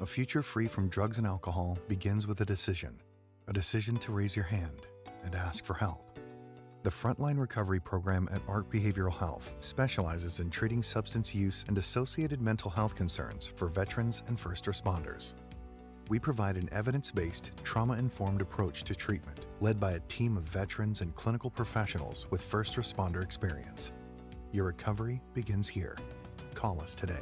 A future free from drugs and alcohol begins with a decision to raise your hand and ask for help. The Frontline Recovery Program at Ark Behavioral Health specializes in treating substance use and associated mental health concerns for veterans and first responders. We provide an evidence-based, trauma-informed approach to treatment led by a team of veterans and clinical professionals with first responder experience. Your recovery begins here. Call us today.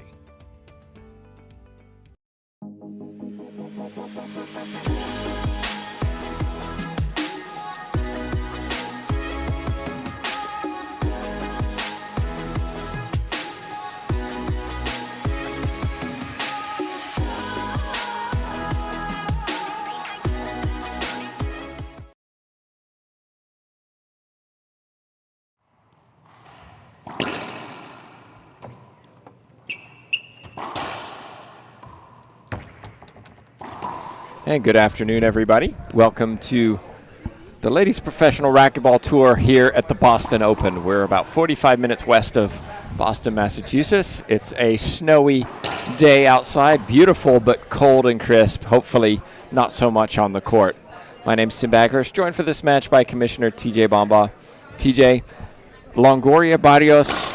And good afternoon, everybody. Welcome to the Ladies Professional Racquetball Tour here at the Boston Open. We're about 45 minutes west of Boston, Massachusetts. It's a snowy day outside, beautiful but cold and crisp, hopefully not so much on the court. My name's Tim Baghurst, joined for this match by Commissioner TJ Bamba. TJ, Longoria, Barrios,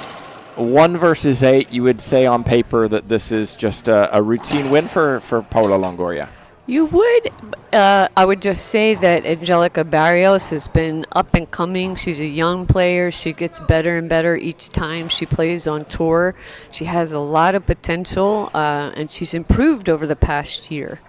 1 versus 8. You would say on paper that this is just a routine win for Paula Longoria. You would. I would just say that Angelica Barrios has been up and coming. She's a young player. She gets better and better each time she plays on tour. She has a lot of potential, and she's improved over the past year.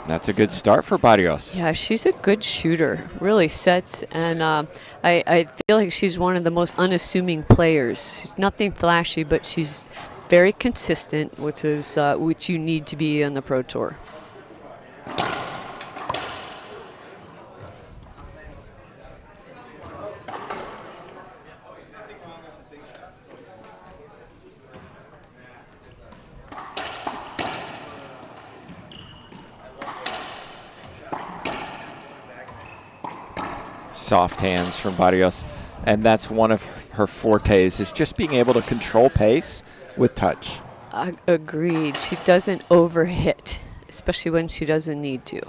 That's a good start for Barrios. Yeah, she's a good shooter, really sets, and I feel like she's one of the most unassuming players. She's nothing flashy, but she's very consistent, which is which you need to be on the Pro Tour. Soft hands from Barrios, and that's one of her fortes, is just being able to control pace with touch. Agreed. She doesn't overhit, especially when she doesn't need to.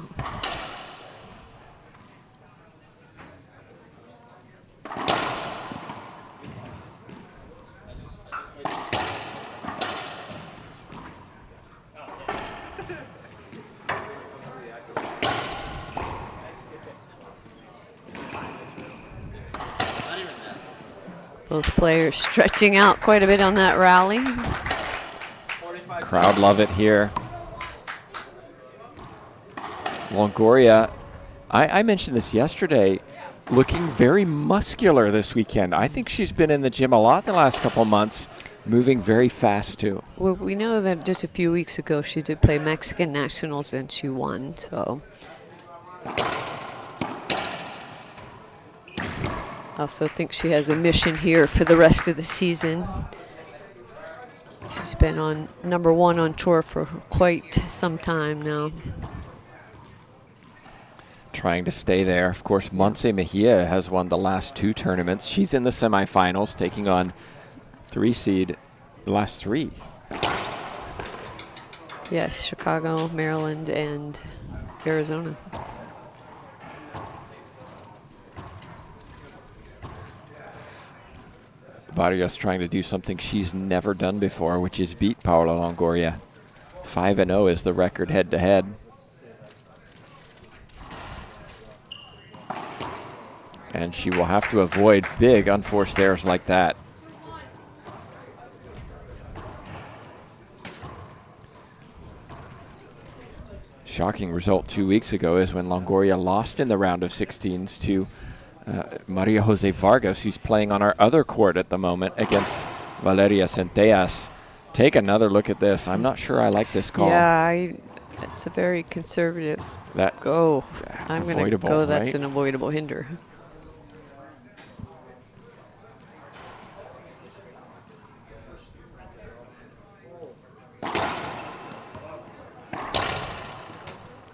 Both players stretching out quite a bit on that rally. Crowd love it here. Longoria, I mentioned this yesterday, looking very muscular this weekend. I think she's been in the gym a lot the last couple months, moving very fast too. Well, we know that just a few weeks ago she did play Mexican Nationals and she won, so. I also think she has a mission here for the rest of the season. She's been on #1 on tour for quite some time now. Trying to stay there. Of course, Montse Mejia has won the last 2 tournaments. She's in the semifinals, taking on 3 seed, the last 3. Yes, Chicago, Maryland, and Arizona. Barrios trying to do something she's never done before, which is beat Paula Longoria. 5-0 is the record head-to-head. And she will have to avoid big unforced errors like that. Shocking result 2 weeks ago is when Longoria lost in the round of 16s to Maria Jose Vargas, who's playing on our other court at the moment against Valeria Centellas. Take another look at this. I'm not sure I like this call. Yeah, that's a very conservative go. I'm going to go that's an avoidable hinder.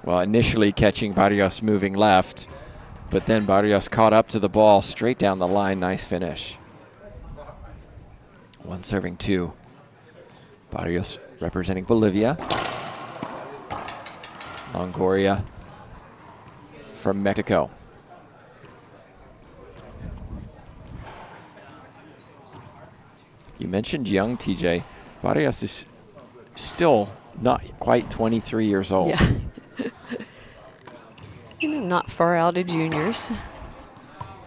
Well, initially catching Barrios moving left, but then Barrios caught up to the ball straight down the line. Nice finish. One serving two. Barrios representing Bolivia. Longoria from Mexico. You mentioned young, TJ. Barrios is still not quite 23 years old. Yeah. Not far out of juniors.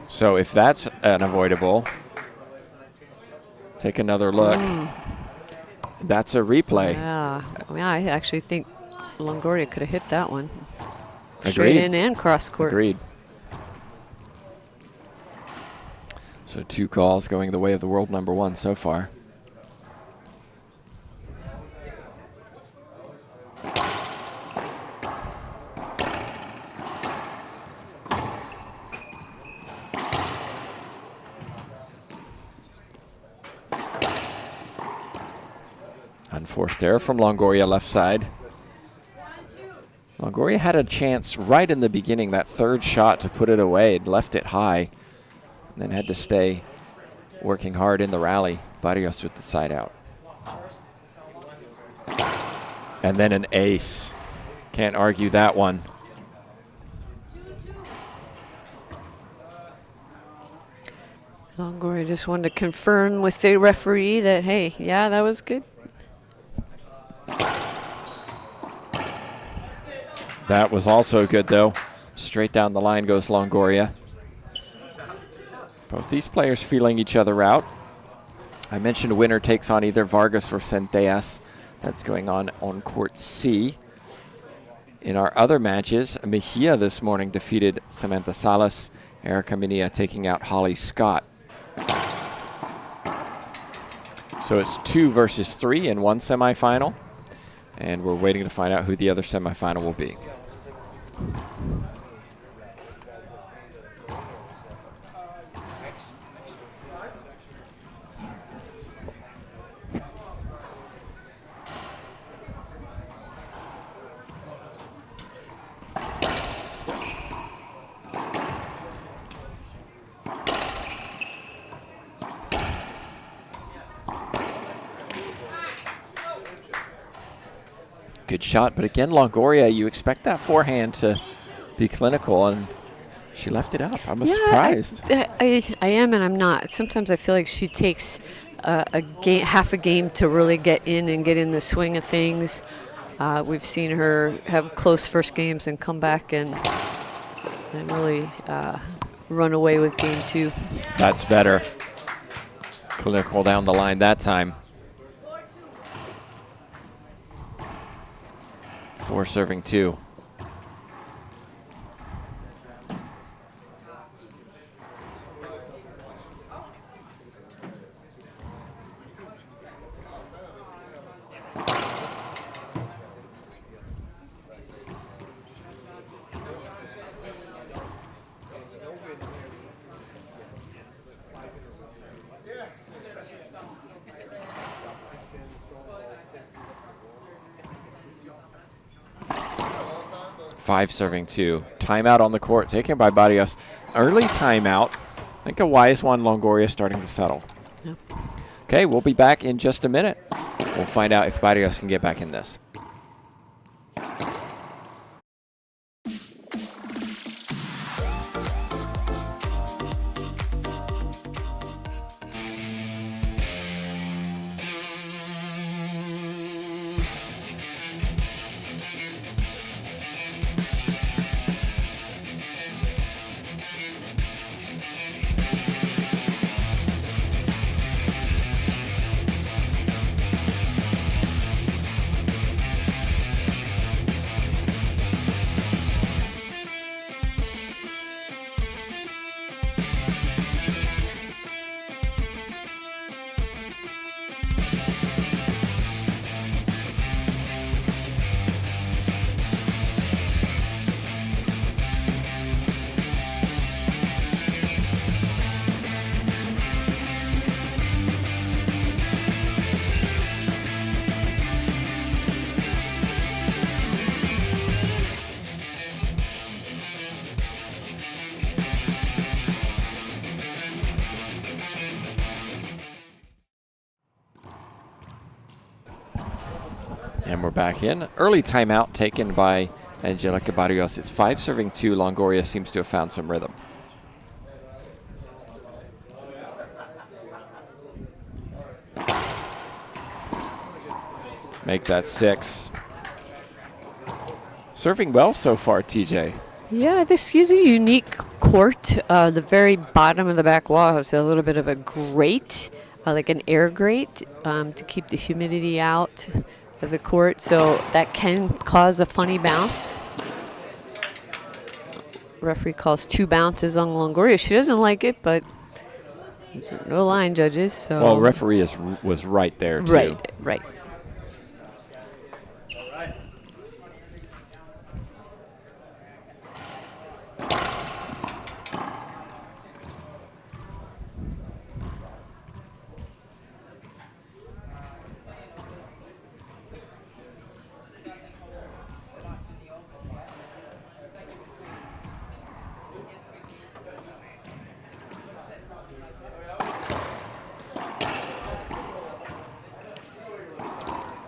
So if that's unavoidable, take another look. That's a replay. Yeah. I actually think Longoria could have hit that one. Agreed. Straight in and cross court. Agreed. So 2 calls going the way of the world number 1 so far. Unforced error from Longoria left side. Longoria had a chance right in the beginning, that third shot, to put it away. It left it high and then had to stay working hard in the rally. Barrios with the side out. And then an ace. Can't argue that one. Longoria just wanted to confirm with the referee that, hey, yeah, that was good. That was also good, though. Straight down the line goes Longoria. Both these players feeling each other out. I mentioned winner takes on either Vargas or Centellas. That's going on court C. In our other matches, Mejia this morning defeated Samantha Salas. Erica Minilla taking out Holly Scott. So it's 2 versus 3 in one semifinal. And we're waiting to find out who the other semifinal will be. Good shot, but again, Longoria, you expect that forehand to be clinical, and she left it up. I was surprised. I am and I'm not. Sometimes I feel like she takes half a game to really get in the swing of things. We've seen her have close first games and come back and really run away with game 2. That's better. Clinical down the line that time. 4 serving 2. Five serving 2. Timeout on the court taken by Barrios. Early timeout. I think a wise one. Longoria starting to settle. Yep. Okay, we'll be back in just a minute. We'll find out if Barrios can get back in this. And we're back in. Early timeout taken by Angelica Barrios. It's 5-2. Longoria seems to have found some rhythm. Make that 6. Serving well so far, TJ. Yeah, this is a unique court. The very bottom of the back wall has a little bit of a grate, like an air grate, to keep the humidity out of the court. So that can cause a funny bounce. Referee calls 2 bounces on Longoria. She doesn't like it, but no line judges. So well, referee was right there too. Right.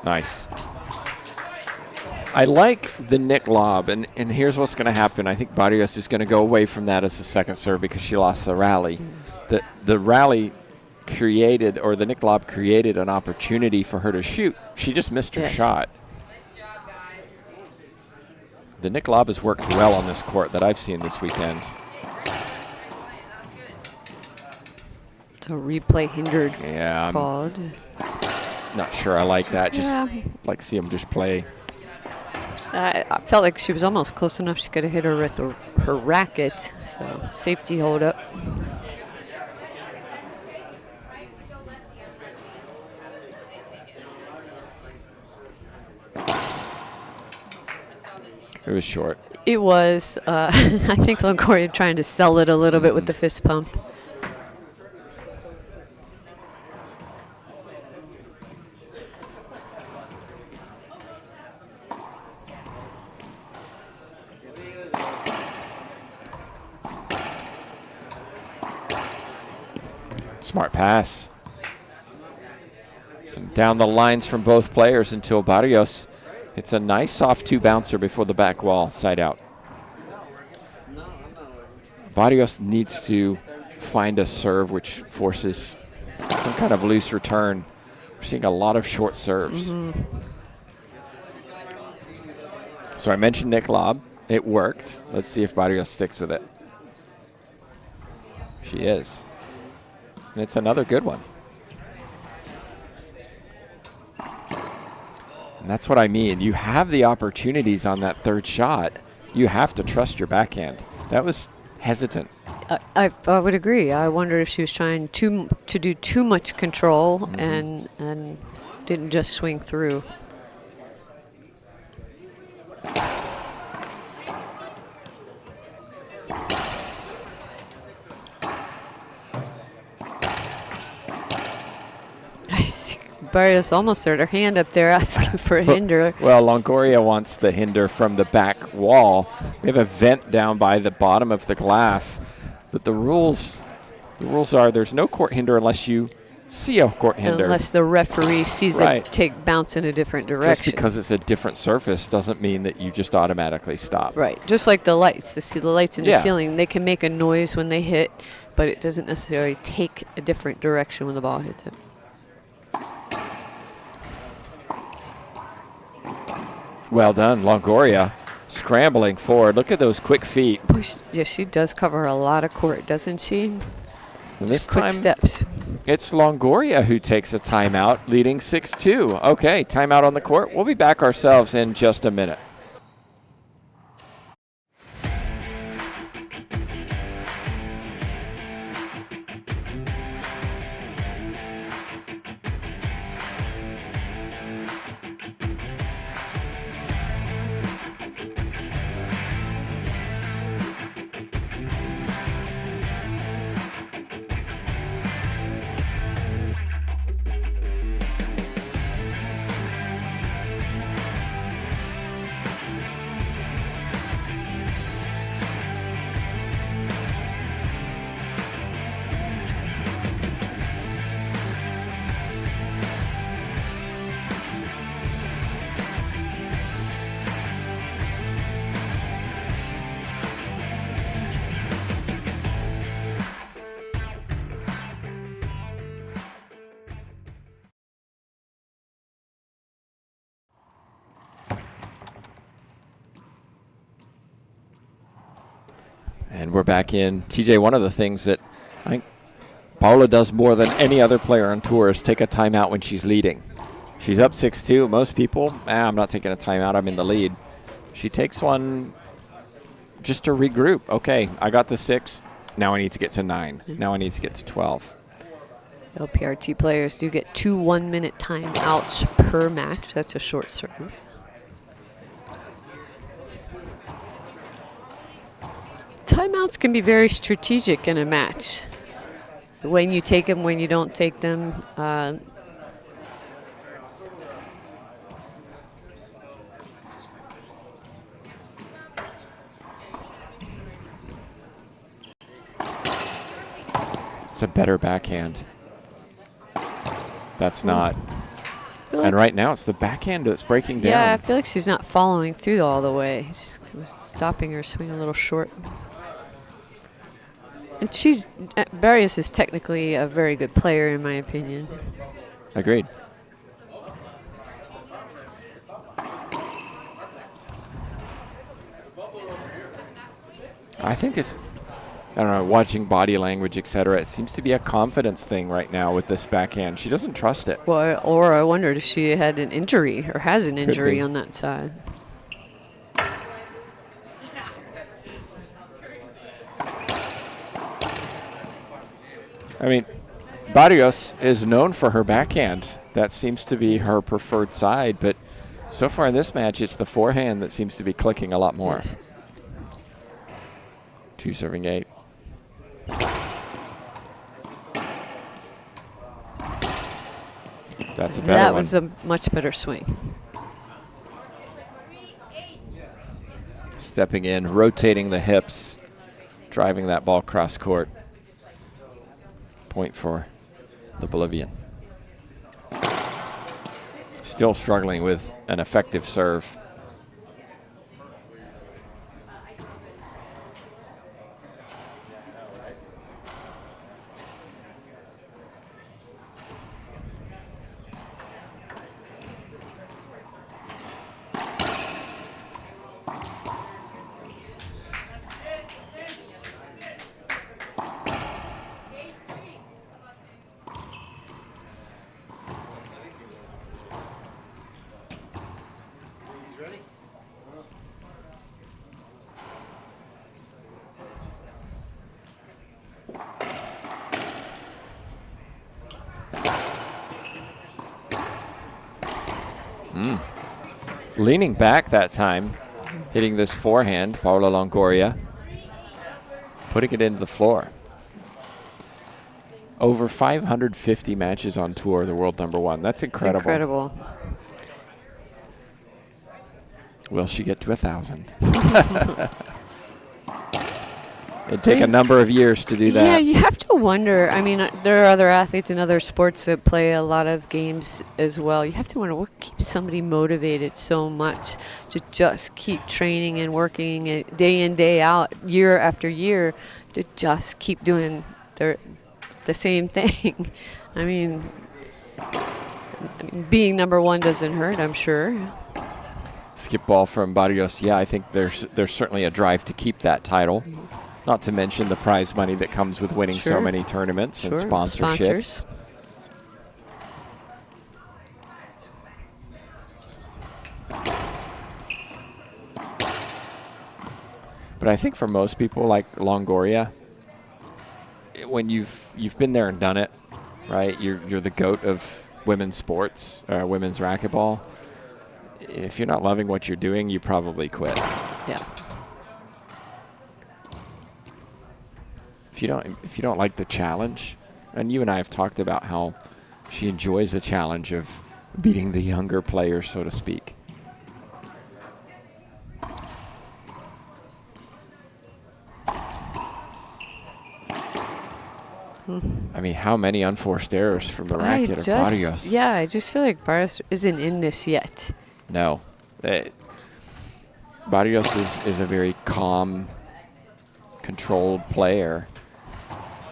Nice. I like the Nick lob, and here's what's going to happen. I think Barrios is going to go away from that as the second serve because she lost the rally. The rally created, or the Nick lob created an opportunity for her to shoot. She just missed her shot. The Nick lob has worked well on this court that I've seen this weekend. So replay hindered called. Not sure I like that. Just like see him just play. I felt like she was almost close enough. She could have hit her with her racket. So safety hold up. It was short. It was. I think Longoria trying to sell it a little bit with the fist pump. Smart pass. Some down the lines from both players until Barrios. It's a nice soft 2 bouncer before the back wall, side out. Barrios needs to find a serve which forces some kind of loose return. We're seeing a lot of short serves. So I mentioned Nick lob. It worked. Let's see if Barrios sticks with it. She is. And it's another good one. And that's what I mean. You have the opportunities on that third shot. You have to trust your backhand. That was hesitant. I would agree. I wondered if she was trying to do too much control and didn't just swing through. Barrios almost had her hand up there asking for a hinder. Well, Longoria wants the hinder from the back wall. We have a vent down by the bottom of the glass. But the rules are there's no court hinder unless you see a court hinder. Unless the referee sees it bounce in a different direction. Just because it's a different surface doesn't mean that you just automatically stop. Right. Just like the lights. The lights in the ceiling, they can make a noise when they hit, but it doesn't necessarily take a different direction when the ball hits it. Well done, Longoria, scrambling forward. Look at those quick feet. Yeah, she does cover a lot of court, doesn't she? And this quick time, steps. It's Longoria who takes a timeout, leading 6-2. Okay, timeout on the court. We'll be back ourselves in just a minute. And we're back in. TJ, one of the things that I think Paula does more than any other player on tour is take a timeout when she's leading. She's up 6-2. Most people, I'm not taking a timeout, I'm in the lead. She takes one just to regroup. Okay, I got to 6. Now I need to get to 9. Now I need to get to 12. LPRT players do get 2 1-minute timeouts per match. That's a short serve. Timeouts can be very strategic in a match. When you take them, when you don't take them. It's a better backhand. That's not. And right now it's the backhand that's breaking down. Yeah, I feel like she's not following through all the way. She's stopping her swing a little short. And Barrios is technically a very good player, in my opinion. Agreed. I think it's, I don't know, watching body language, etc. It seems to be a confidence thing right now with this backhand. She doesn't trust it. Well, or I wondered if she had an injury or has an injury on that side. I mean, Barrios is known for her backhand. That seems to be her preferred side, but so far in this match, it's the forehand that seems to be clicking a lot more. Yes. 2 serving 8. That's a better one. That was a much better swing. Stepping in, rotating the hips, driving that ball cross court. Point for the Bolivian. Still struggling with an effective serve. Leaning back that time, hitting this forehand, Paula Longoria, putting it into the floor. Over 550 matches on tour, the world #1. That's incredible. It's incredible. Will she get to 1,000? It'd take a number of years to do that. Yeah, you have to wonder. I mean, there are other athletes in other sports that play a lot of games as well. You have to wonder what keeps somebody motivated so much to just keep training and working it day in, day out, year after year, to just keep doing the same thing. I mean, being #1 doesn't hurt, I'm sure. Skip ball from Barrios. Yeah, I think there's certainly a drive to keep that title. Not to mention the prize money that comes with winning so many tournaments and sponsorships. But I think for most people like Longoria, when you've been there and done it, right? You're the GOAT of women's sports, women's racquetball. If you're not loving what you're doing, you probably quit. Yeah. If you don't like the challenge, and you and I have talked about how she enjoys the challenge of beating the younger players, so to speak. I mean, how many unforced errors from the racket of Barrios? Yeah, I just feel like Barrios isn't in this yet. No. Barrios is a very calm, controlled player.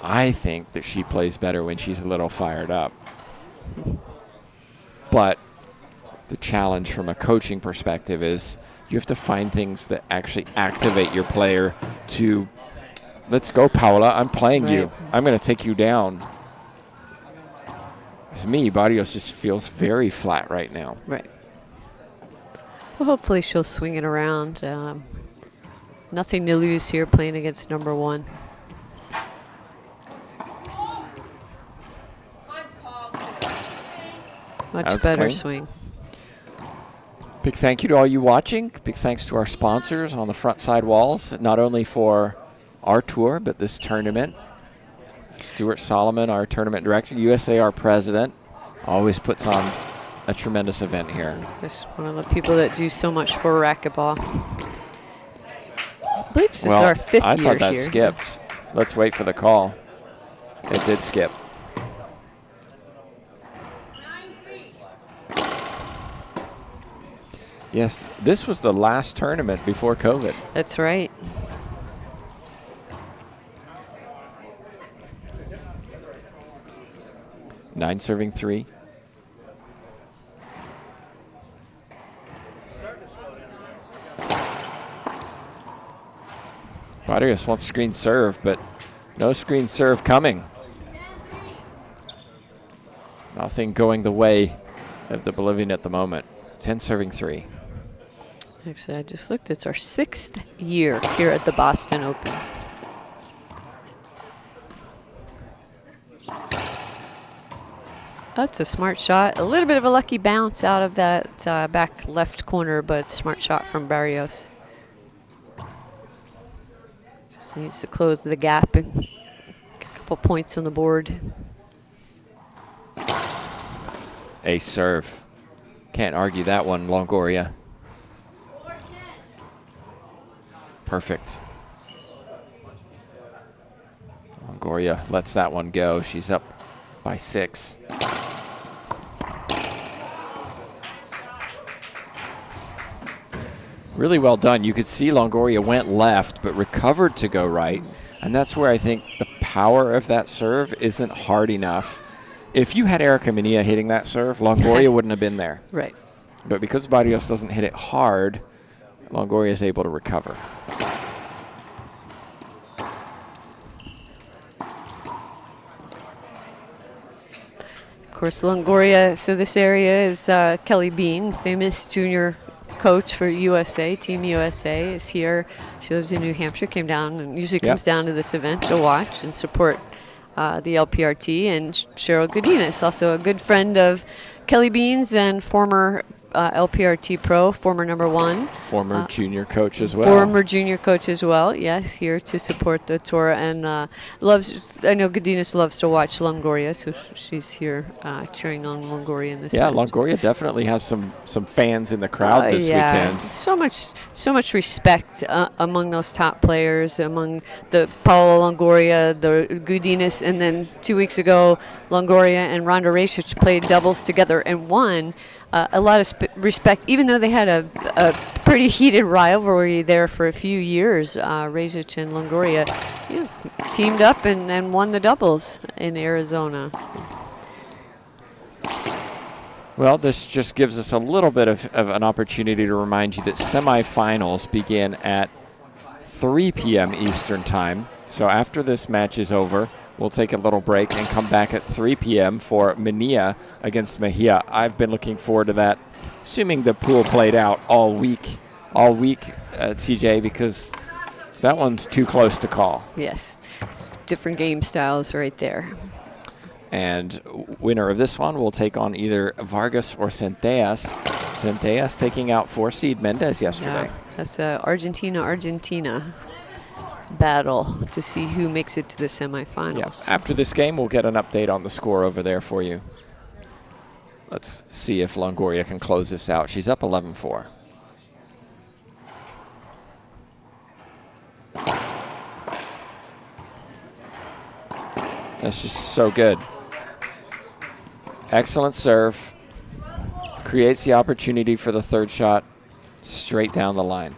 I think that she plays better when she's a little fired up. But the challenge from a coaching perspective is you have to find things that actually activate your player to Let's go, Paula. I'm playing Right. you. I'm going to take you down. To me, Barrios just feels very flat right now. Right. Well, hopefully she'll swing it around. Nothing to lose here playing against number 1. Much That's better clean. swing. Big thank you to all you watching. Big thanks to our sponsors on the front side walls, not only for our tour, but this tournament. Stuart Solomon, our tournament director, USA, our president, always puts on a tremendous event here. Just one of the people that do so much for racquetball. I believe this is Well, our 5th I year thought that here. skipped. Let's wait for the call. It did skip. Yes, this was the last tournament before COVID. That's right. Nine serving 3. Barrios wants screen serve, but no screen serve coming. Nothing going the way of the Bolivian at the moment. 10 serving 3. Actually, I just looked. It's our 6th year here at the Boston Open. That's a smart shot. A little bit of a lucky bounce out of that back left corner, but smart shot from Barrios. Just needs to close the gap and get a couple points on the board. Ace serve. Can't argue that one, Longoria. Perfect. Longoria lets that one go. She's up by 6. Really well done. You could see Longoria went left but recovered to go right. And that's where I think the power of that serve isn't hard enough. If you had Erica Mania hitting that serve, Longoria wouldn't have been there. Right. But because Barrios doesn't hit it hard, Longoria is able to recover. Of course, Longoria, so this area is Kelly Bean, famous junior coach for USA, Team USA, is here. She lives in New Hampshire, came down and usually comes down to this event to watch and support the LPRT. And Cheryl Godinez, also a good friend of Kelly Bean's and former LPRT pro, former number 1. Former junior coach as well. Former junior coach as well, yes, here to support the tour. And loves, I know Godinez loves to watch Longoria, so she's here cheering on Longoria in this Yeah, event. Longoria definitely has some fans in the crowd this weekend. So much respect among those top players, among the Paola Longoria, the Godinez, and then 2 weeks ago, Longoria and Ronda Rasic played doubles together and won. A lot of respect, even though they had a pretty heated rivalry there for a few years. Rasic and Longoria teamed up and won the doubles in Arizona. Well, this just gives us a little bit of an opportunity to remind you that semifinals begin at 3 p.m. Eastern Time. So after this match is over, we'll take a little break and come back at 3 p.m. for Mania against Mejia. I've been looking forward to that, assuming the pool played out all week, TJ, because that one's too close to call. Yes, it's different game styles right there. And winner of this one will take on either Vargas or Centellas. Centellas taking out 4-seed Mendez yesterday. Yeah, that's Argentina battle to see who makes it to the semifinals. Yes. After this game, we'll get an update on the score over there for you. Let's see if Longoria can close this out. She's up 11-4. That's just so good. Excellent serve. Creates the opportunity for the third shot straight down the line.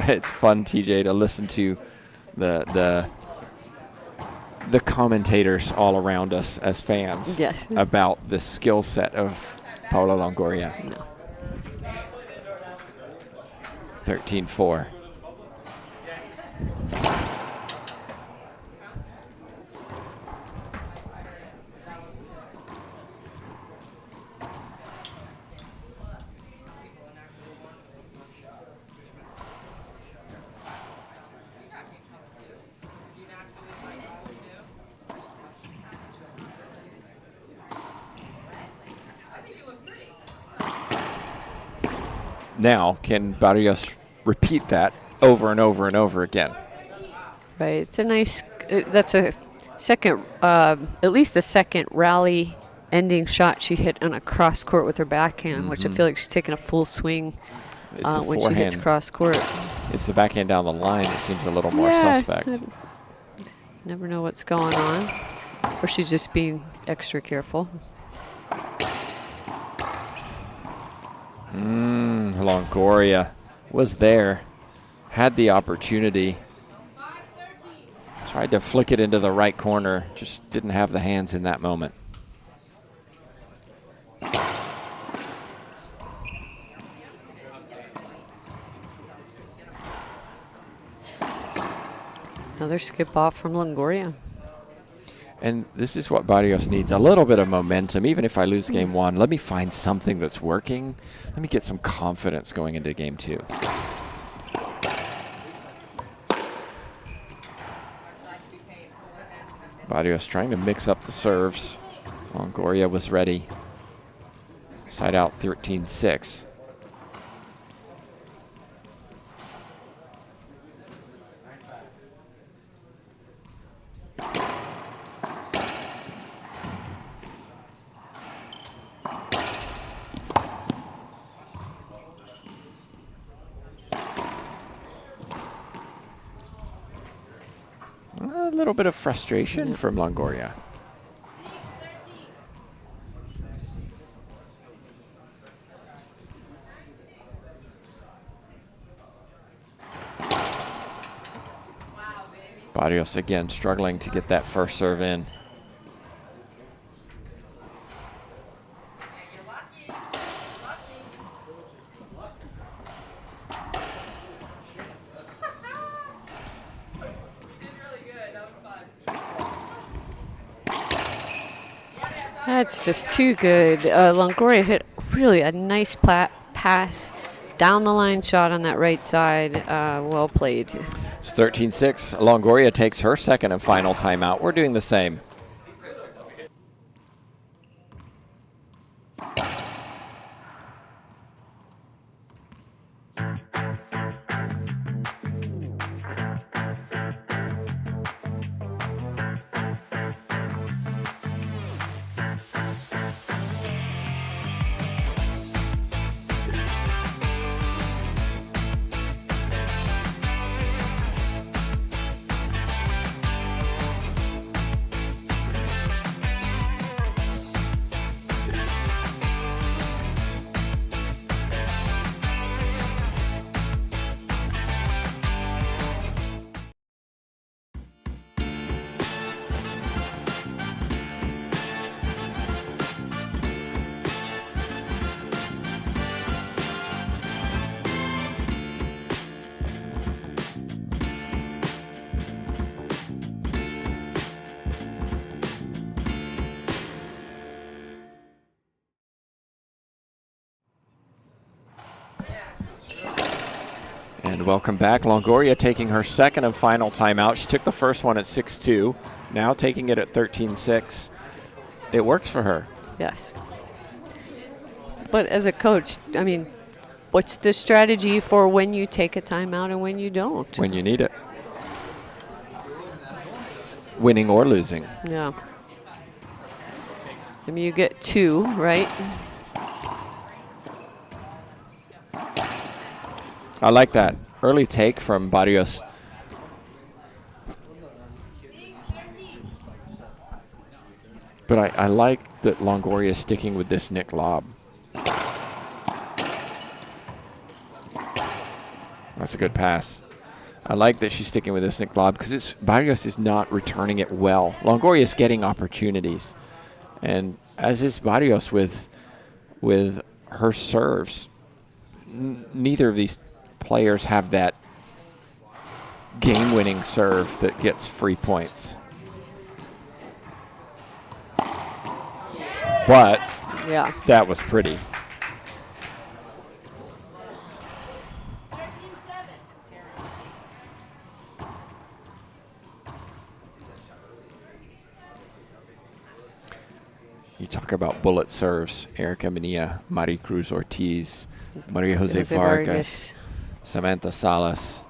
It's fun, TJ, to listen to the the commentators all around us as fans Yes. about the skill set of Paula Longoria. No. 13-4. Now, can Barrios repeat that over and over and over again? Right. It's a nice. That's a second, at least the second rally ending shot she hit on a cross court with her backhand, which I feel like she's taking a full swing when she hits cross court. It's the backhand down the line that seems a little more suspect. Never know what's going on, or she's just being extra careful. Longoria was there, had the opportunity, tried to flick it into the right corner, just didn't have the hands in that moment. Another skip off from Longoria. And this is what Barrios needs, a little bit of momentum. Even if I lose game one, let me find something that's working. Let me get some confidence going into game two. Barrios trying to mix up the serves. Longoria was ready. Side out 13-6. A little bit of frustration from Longoria. Barrios again struggling to get that first serve in. That's just too good. Longoria hit really a nice pass, down the line shot on that right side. Well played. It's 13-6. Longoria takes her second and final timeout. We're doing the same. And welcome back. Longoria taking her second and final timeout. She took the first one at 6-2, now taking it at 13-6. It works for her. Yes. But as a coach, I mean, what's the strategy for when you take a timeout and when you don't? When you need it. Winning or losing. Yeah. I mean, you get two, right? I like that. Early take from Barrios. But I like that Longoria is sticking with this Nick lob. That's a good pass. I like that she's sticking with this Nick lob because Barrios is not returning it well. Longoria is getting opportunities, and as is Barrios with her serves. Neither of these players have that game-winning serve that gets free points. But yeah, that was pretty. You talk about bullet serves. Erica Mania, Mari Cruz Ortiz, Maria Jose Vargas, Samantha Salas.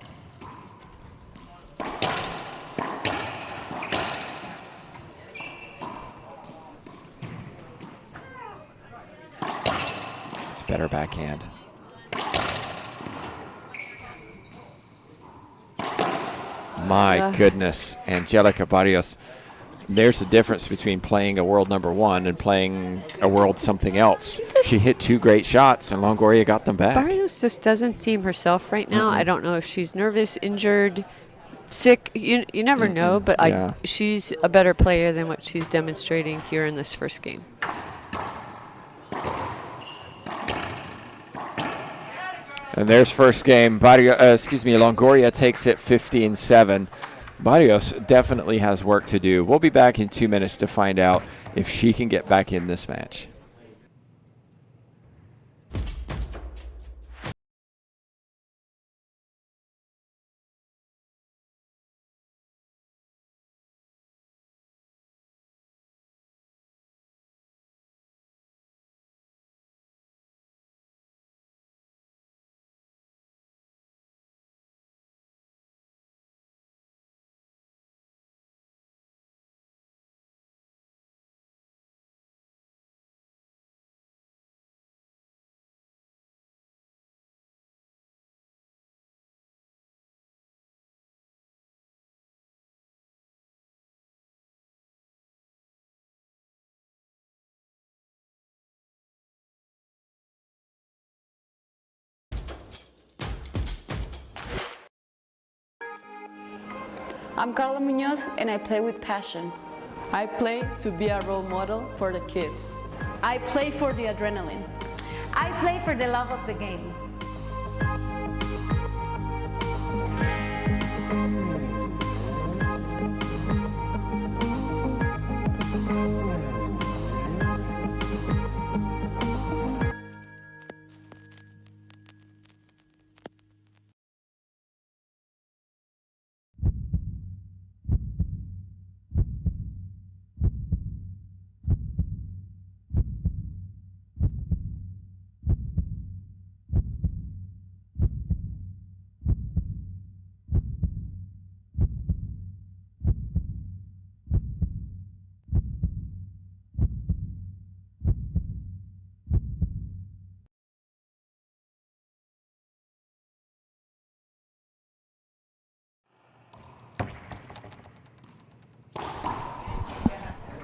It's better backhand. My goodness, Angelica Barrios. There's a difference between playing a world #1 and playing a world something else. She hit 2 great shots, and Longoria got them back. Barrios just doesn't seem herself right now. I don't know if she's nervous, injured, sick. You never know, but she's a better player than what she's demonstrating here in this first game. And there's first game. Longoria takes it 15-7. Barrios definitely has work to do. We'll be back in 2 minutes to find out if she can get back in this match. I'm Carla Munoz and I play with passion. I play to be a role model for the kids. I play for the adrenaline. I play for the love of the game.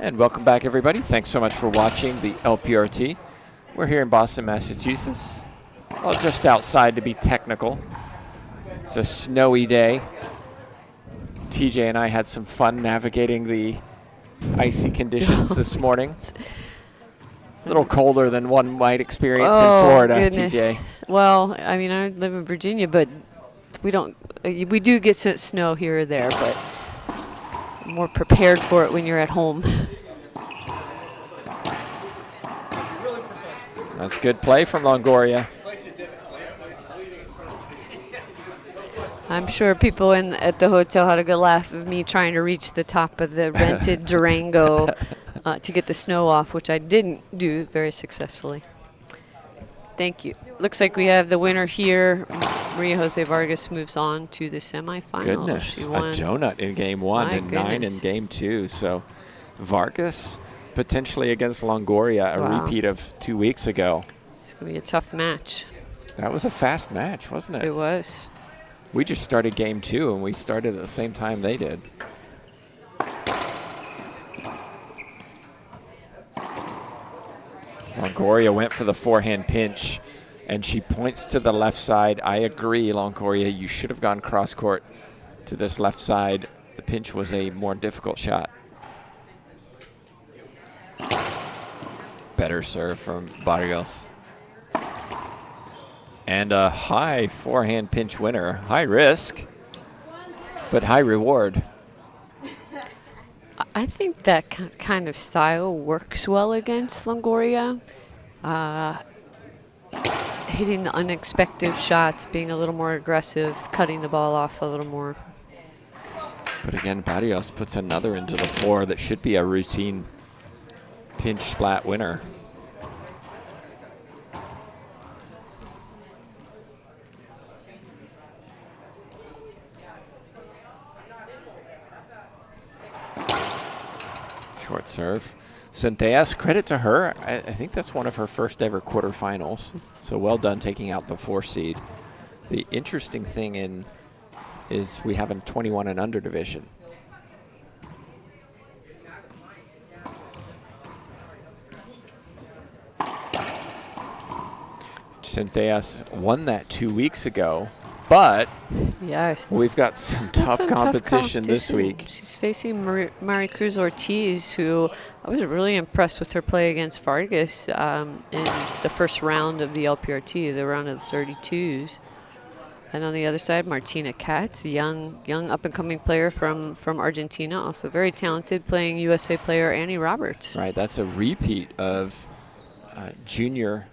And welcome back, everybody. Thanks so much for watching the LPRT. We're here in Boston, Massachusetts. Well, just outside to be technical. It's a snowy day. TJ and I had some fun navigating the icy conditions this morning. A little colder than one might experience in Florida, goodness. TJ. Well, I mean, I live in Virginia, but we do get some snow here or there, but more prepared for it when you're at home. That's good play from Longoria. I'm sure people at the hotel had a good laugh of me trying to reach the top of the rented Durango to get the snow off, which I didn't do very successfully. Thank you. Looks like we have the winner here. Maria Jose Vargas moves on to the semifinals. Goodness, She a won. donut in game 1 My and 9 in goodness. game 2. So Vargas potentially against Longoria, a Wow. repeat of 2 weeks ago. It's going to be a tough match. That was a fast match, wasn't it? It was. We just started game 2 and we started at the same time they did. Longoria went for the forehand pinch and she points to the left side. I agree, Longoria, you should have gone cross court to this left side. The pinch was a more difficult shot. Better serve from Barrios. And a high forehand pinch winner. High risk, but high reward. I think that kind of style works well against Longoria. Hitting the unexpected shots, being a little more aggressive, cutting the ball off a little more. But again, Barrios puts another into the floor that should be a routine pinch splat winner. Short serve. Centellas, credit to her. I think that's one of her first ever quarterfinals. So well done taking out the 4 seed. The interesting thing is we have a 21 and under division. Centellas won that 2 weeks ago, but Yes. we've got some tough competition this week. She's facing Maricruz Ortiz, who I was really impressed with her play against Vargas in the first round of the LPRT, the round of the 32s. And on the other side, Martina Katz, a young up-and-coming player from Argentina, also very talented, playing USA player Annie Roberts. Right, that's a repeat of junior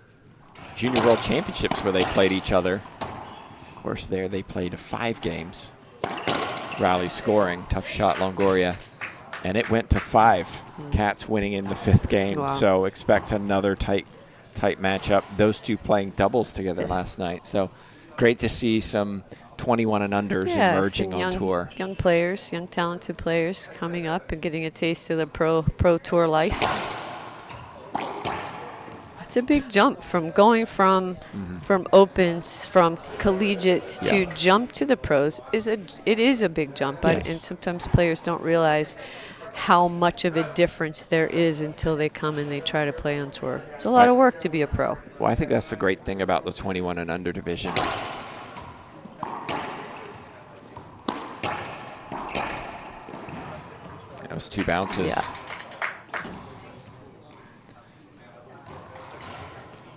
world championships where they played each other. Of course, there they played 5 games. Rally scoring, tough shot Longoria, and it went to 5. Katz winning in the 5th game, Wow. so expect another tight matchup. Those two playing doubles together last night, so great to see some 21 and unders emerging on tour. Young players, young talented players coming up and getting a taste of the pro tour life. It's a big jump from going from opens, from collegiates to jump to the pros. It is a big jump, Yes. and sometimes players don't realize how much of a difference there is until they come and they try to play on tour. It's a lot of work to be a pro. Well, I think that's the great thing about the 21 and under division. Those 2 bounces. Yeah.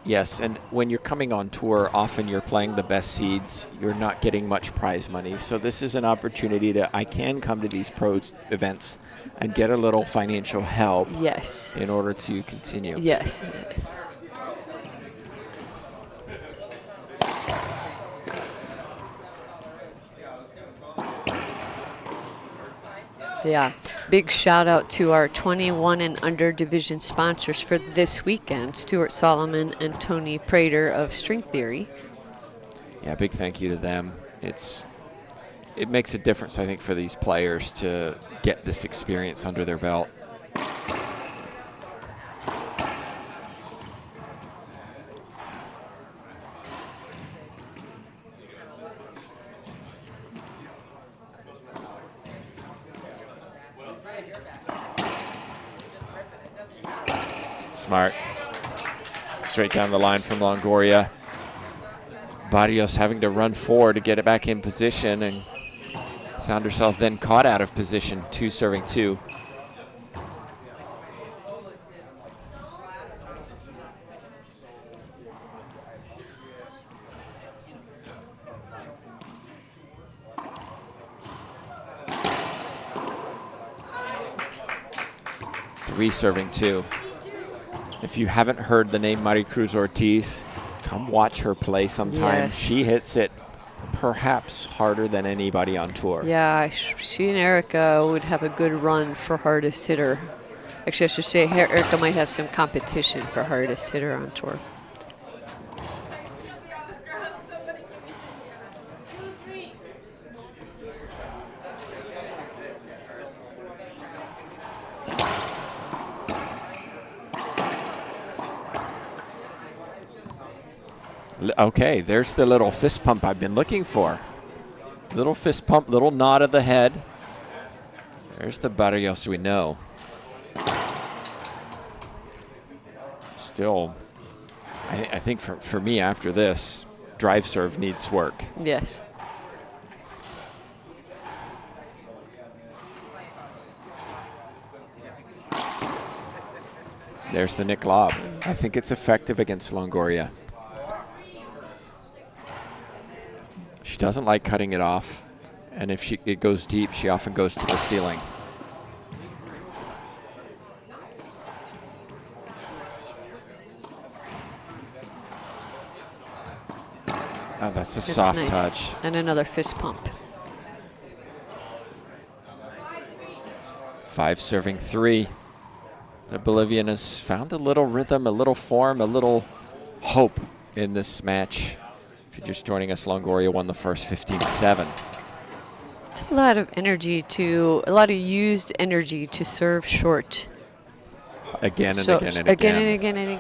Yes, and when you're coming on tour, often you're playing the best seeds. You're not getting much prize money. So this is an opportunity I can come to these pro events and get a little financial help Yes. in order to continue. Yes. Yeah. Big shout out to our 21 and under division sponsors for this weekend, Stuart Solomon and Tony Prater of String Theory. Yeah, big thank you to them. It makes a difference, I think, for these players to get this experience under their belt. Smart. Straight down the line from Longoria. Barrios having to run forward to get it back in position and found herself then caught out of position, 2 serving 2. Three serving 2. If you haven't heard the name Maricruz Ortiz, come watch her play sometime. Yes. She hits it perhaps harder than anybody on tour. Yeah, she and Erica would have a good run for hardest hitter. Actually, I should say Erica might have some competition for hardest hitter on tour. Okay, there's the little fist pump I've been looking for. Little fist pump, little nod of the head. There's the Barrios we know. Still, I think for me after this, drive serve needs work. Yes. There's the Nick lob. I think it's effective against Longoria. She doesn't like cutting it off, and if it goes deep, she often goes to the ceiling. Oh, that's a soft touch. And another fist pump. 5 serving 3. The Bolivian has found a little rhythm, a little form, a little hope in this match. If you're just joining us, Longoria won the first 15-7. It's a lot of energy a lot of used energy to serve short. Again and again and again. Again and again and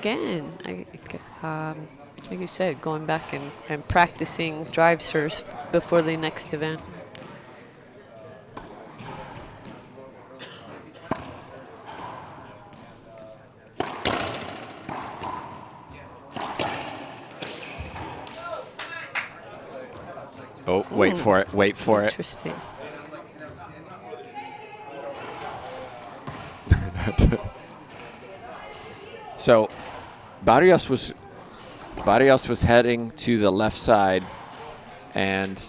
again. Like you said, going back and practicing drive serves before the next event. Oh, wait for it, wait for it. Interesting. So Barrios was heading to the left side, and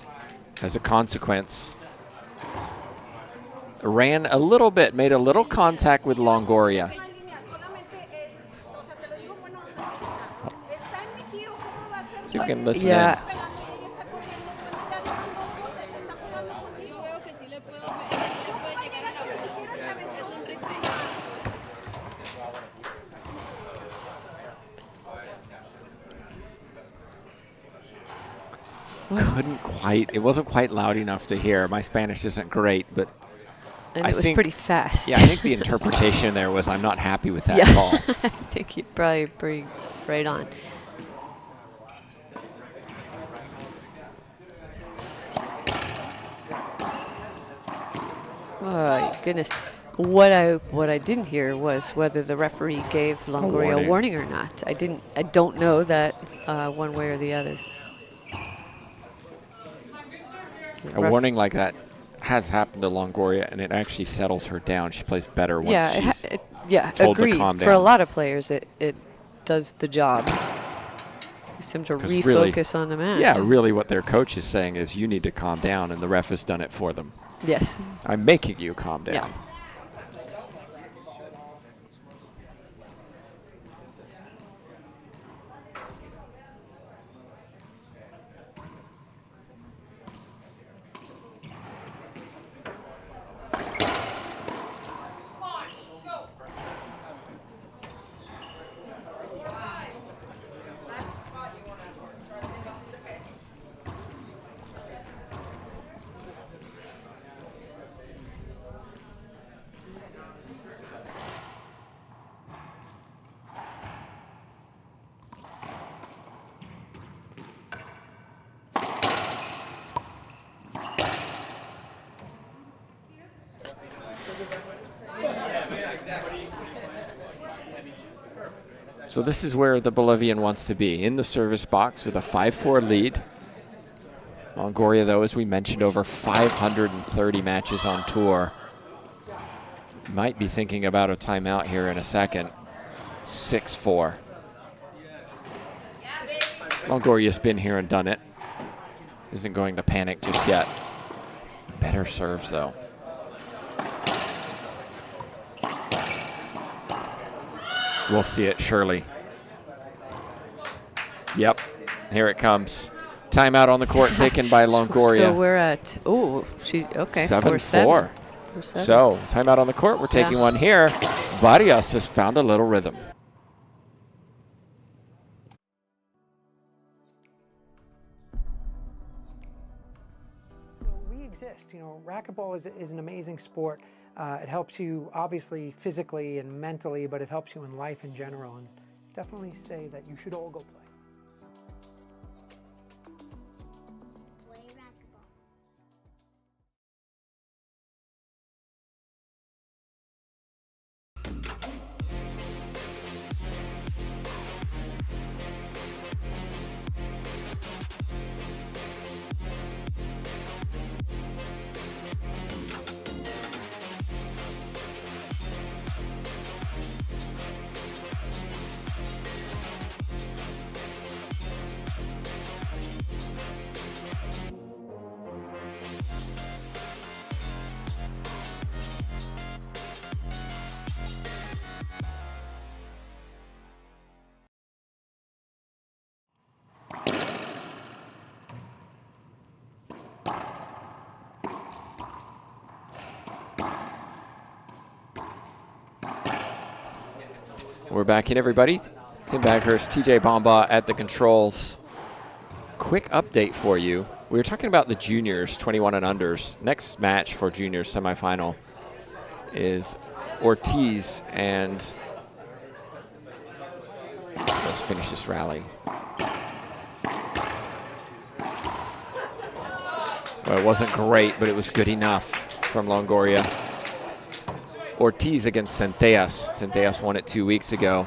as a consequence, ran a little bit, made a little contact with Longoria. So you can listen in. It wasn't quite loud enough to hear. My Spanish isn't great, but and it was pretty fast. Yeah, I think the interpretation there was, I'm not happy with that call. I think you're probably pretty right on. Oh, my goodness. What I didn't hear was whether the referee gave Longoria a warning or not. I don't know that one way or the other. A warning like that has happened to Longoria, and it actually settles her down. She plays better once she's told to calm down. For a lot of players, it does the job. They seem to refocus on the match. Yeah, really what their coach is saying is you need to calm down, and the ref has done it for them. Yes. I'm making you calm down. Yeah. So this is where the Bolivian wants to be, in the service box with a 5-4 lead. Longoria, though, as we mentioned, over 530 matches on tour. Might be thinking about a timeout here in a second. 6-4. Longoria's been here and done it. Isn't going to panic just yet. Better serves, though. We'll see it, surely. Yep, here it comes. Timeout on the court taken by Longoria. So we're at, okay, 7-4. So, timeout on the court. We're taking one here. Barrios has found a little rhythm. We exist. You know, racquetball is an amazing sport. It helps you obviously physically and mentally, but it helps you in life in general. And definitely say that you should all go play. We're back in, everybody. Tim Baghurst, TJ Bomba at the controls. Quick update for you. We were talking about the juniors, 21 and unders. Next match for juniors semifinal is Ortiz and let's finish this rally. Well, it wasn't great, but it was good enough from Longoria. Ortiz against Centellas. Centellas won it 2 weeks ago.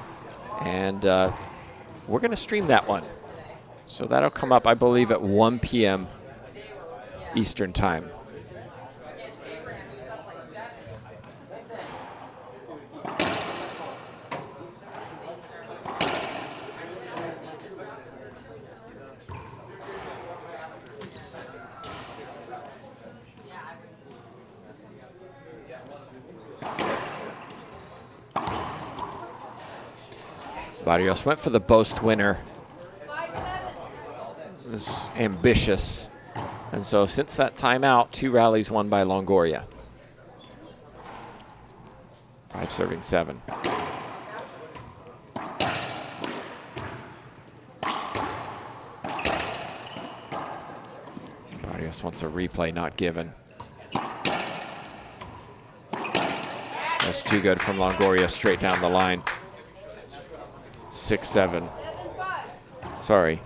And we're going to stream that one. So that'll come up, I believe, at 1 p.m. Eastern time. Barrios went for the Boast winner. It was ambitious. And so since that timeout, 2 rallies won by Longoria. 5 serving 7. Barrios wants a replay, not given. That's too good from Longoria, straight down the line. 6-7. Sorry.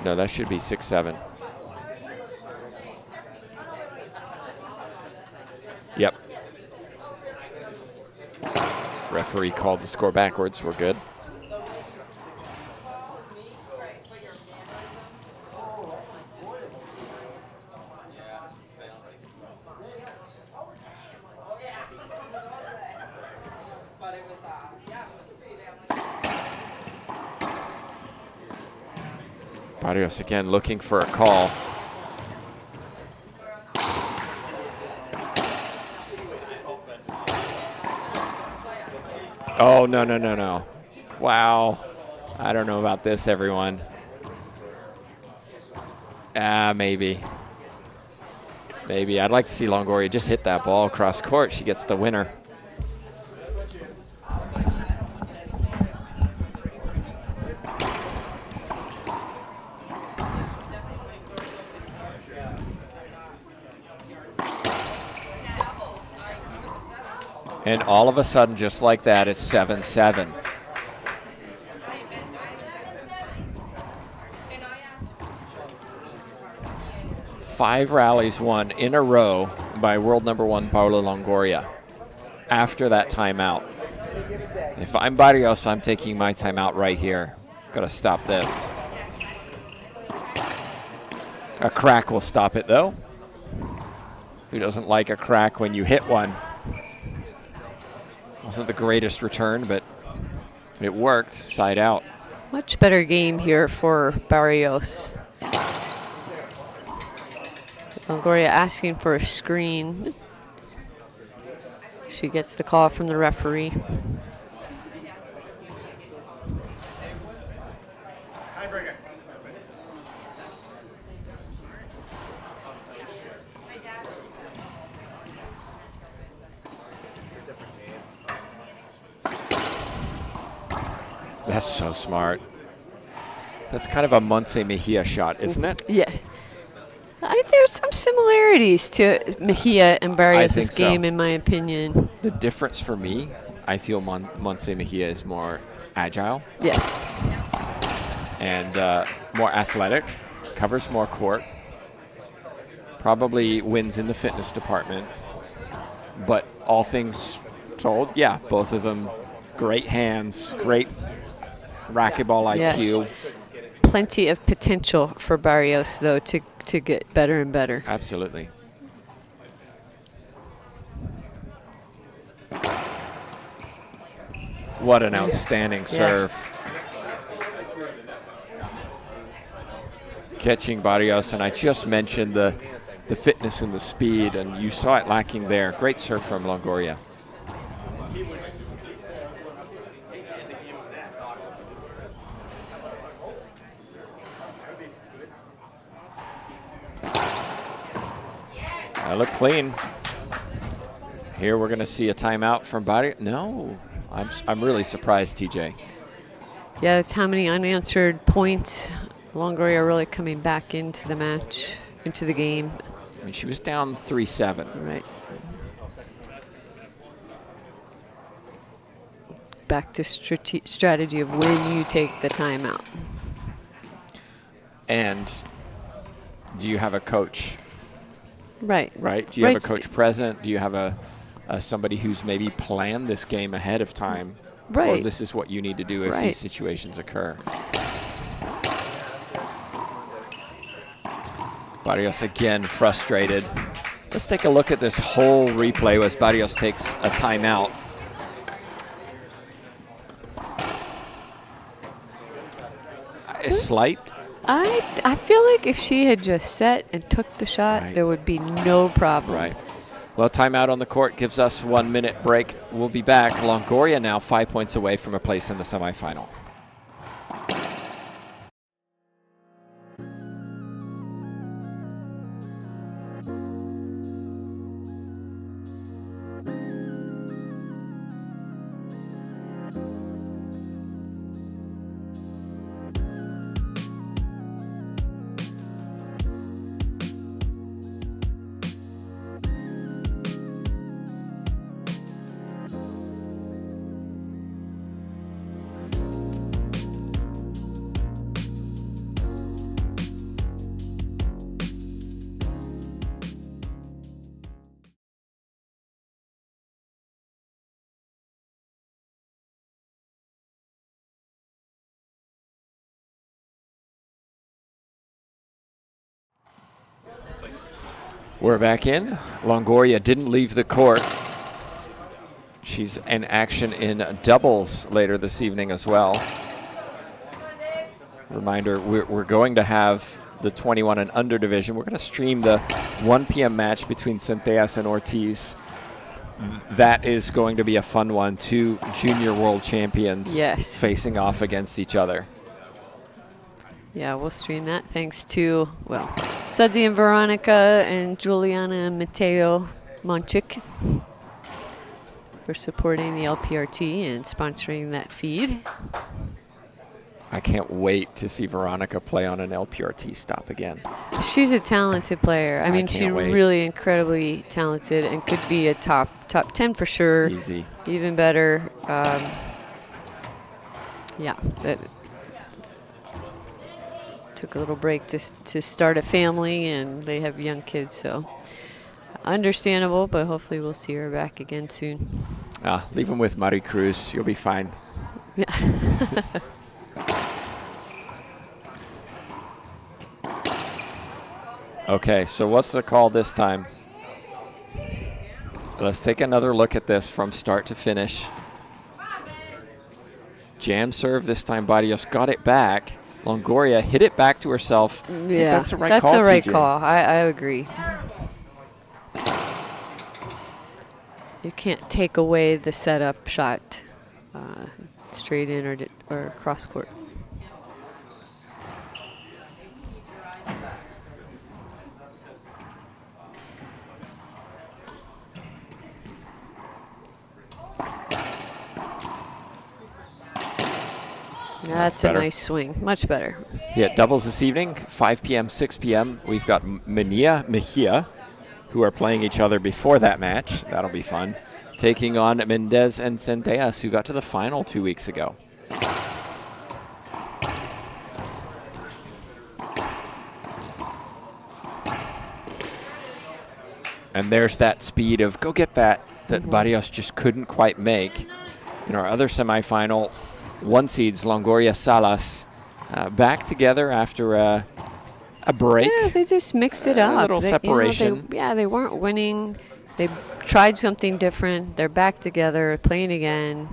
No, that should be 6-7. Yep. Referee called the score backwards. We're good. Barrios again looking for a call. Oh, no, no, no, no. Wow. I don't know about this, everyone. Maybe. Maybe. I'd like to see Longoria just hit that ball across court. She gets the winner. And all of a sudden, just like that, it's 7-7. Five rallies won in a row by world number 1 Paula Longoria after that timeout. If I'm Barrios, I'm taking my timeout right here. Got to stop this. A crack will stop it, though. Who doesn't like a crack when you hit one? Wasn't the greatest return, but it worked. Side out. Much better game here for Barrios. Longoria asking for a screen. She gets the call from the referee. Tiebreaker. That's so smart. That's kind of a Montse Mejia shot, isn't it? Yeah. There's some similarities to Mejia and Barrios' game, in my opinion. The difference for me, I feel Montse Mejia is more agile. Yes. And more athletic, covers more court, probably wins in the fitness department. But all things told, yeah, both of them great hands, great racquetball IQ. Yes. Plenty of potential for Barrios, though, to get better and better. Absolutely. What an outstanding serve. Catching Barrios, and I just mentioned the fitness and the speed, and you saw it lacking there. Great serve from Longoria. I look clean. Here we're going to see a timeout from Barrios. No. I'm really surprised, TJ. Yeah, it's how many unanswered points. Longoria really coming back into the match, into the game. I mean, she was down 3-7. Right. Back to strategy of when you take the timeout. And do you have a coach? Right. Right? Do you have a coach present? Do you have a somebody who's maybe planned this game ahead of time? Right. Or this is what you need to do if these situations occur. Barrios again frustrated. Let's take a look at this whole replay as Barrios takes a timeout. A slight. I feel like if she had just set and took the shot, there would be no problem. Right. Well, timeout on the court gives us 1 minute break. We'll be back. Longoria now 5 points away from a place in the semifinal. We're back in. Longoria didn't leave the court. She's in action in doubles later this evening as well. Reminder, we're going to have the 21 and under division. We're going to stream the 1 p.m. match between Centellas and Ortiz. That is going to be a fun one. 2 junior world champions facing off against each other. Yeah, we'll stream that thanks to, well, Sudsy and Veronica and Juliana and Mateo Monchik for supporting the LPRT and sponsoring that feed. I can't wait to see Veronica play on an LPRT stop again. She's a talented player. I mean, she's really incredibly talented and could be a top 10 for sure. Easy. Even better. Yeah. Took a little break to start a family, and they have young kids, so understandable, but hopefully we'll see her back again soon. Leave them with Mari Cruz. You'll be fine. Yeah. Okay, so what's the call this time? Let's take another look at this from start to finish. Jam serve this time. Barrios got it back. Longoria hit it back to herself. Yeah, that's the right call. That's the right TJ. call. I agree. You can't take away the setup shot straight in or cross court. That's a nice swing. Much better. Yeah, doubles this evening, 5 p.m., 6 p.m. We've got Mejia, who are playing each other before that match. That'll be fun. Taking on Mendez and Centellas, who got to the final 2 weeks ago. And there's that speed of go get that Barrios just couldn't quite make. In our other semifinal, 1 seeds, Longoria Salas, back together after a break. Yeah, they just mixed it up. A little separation. You know, they weren't winning. They tried something different. They're back together, playing again.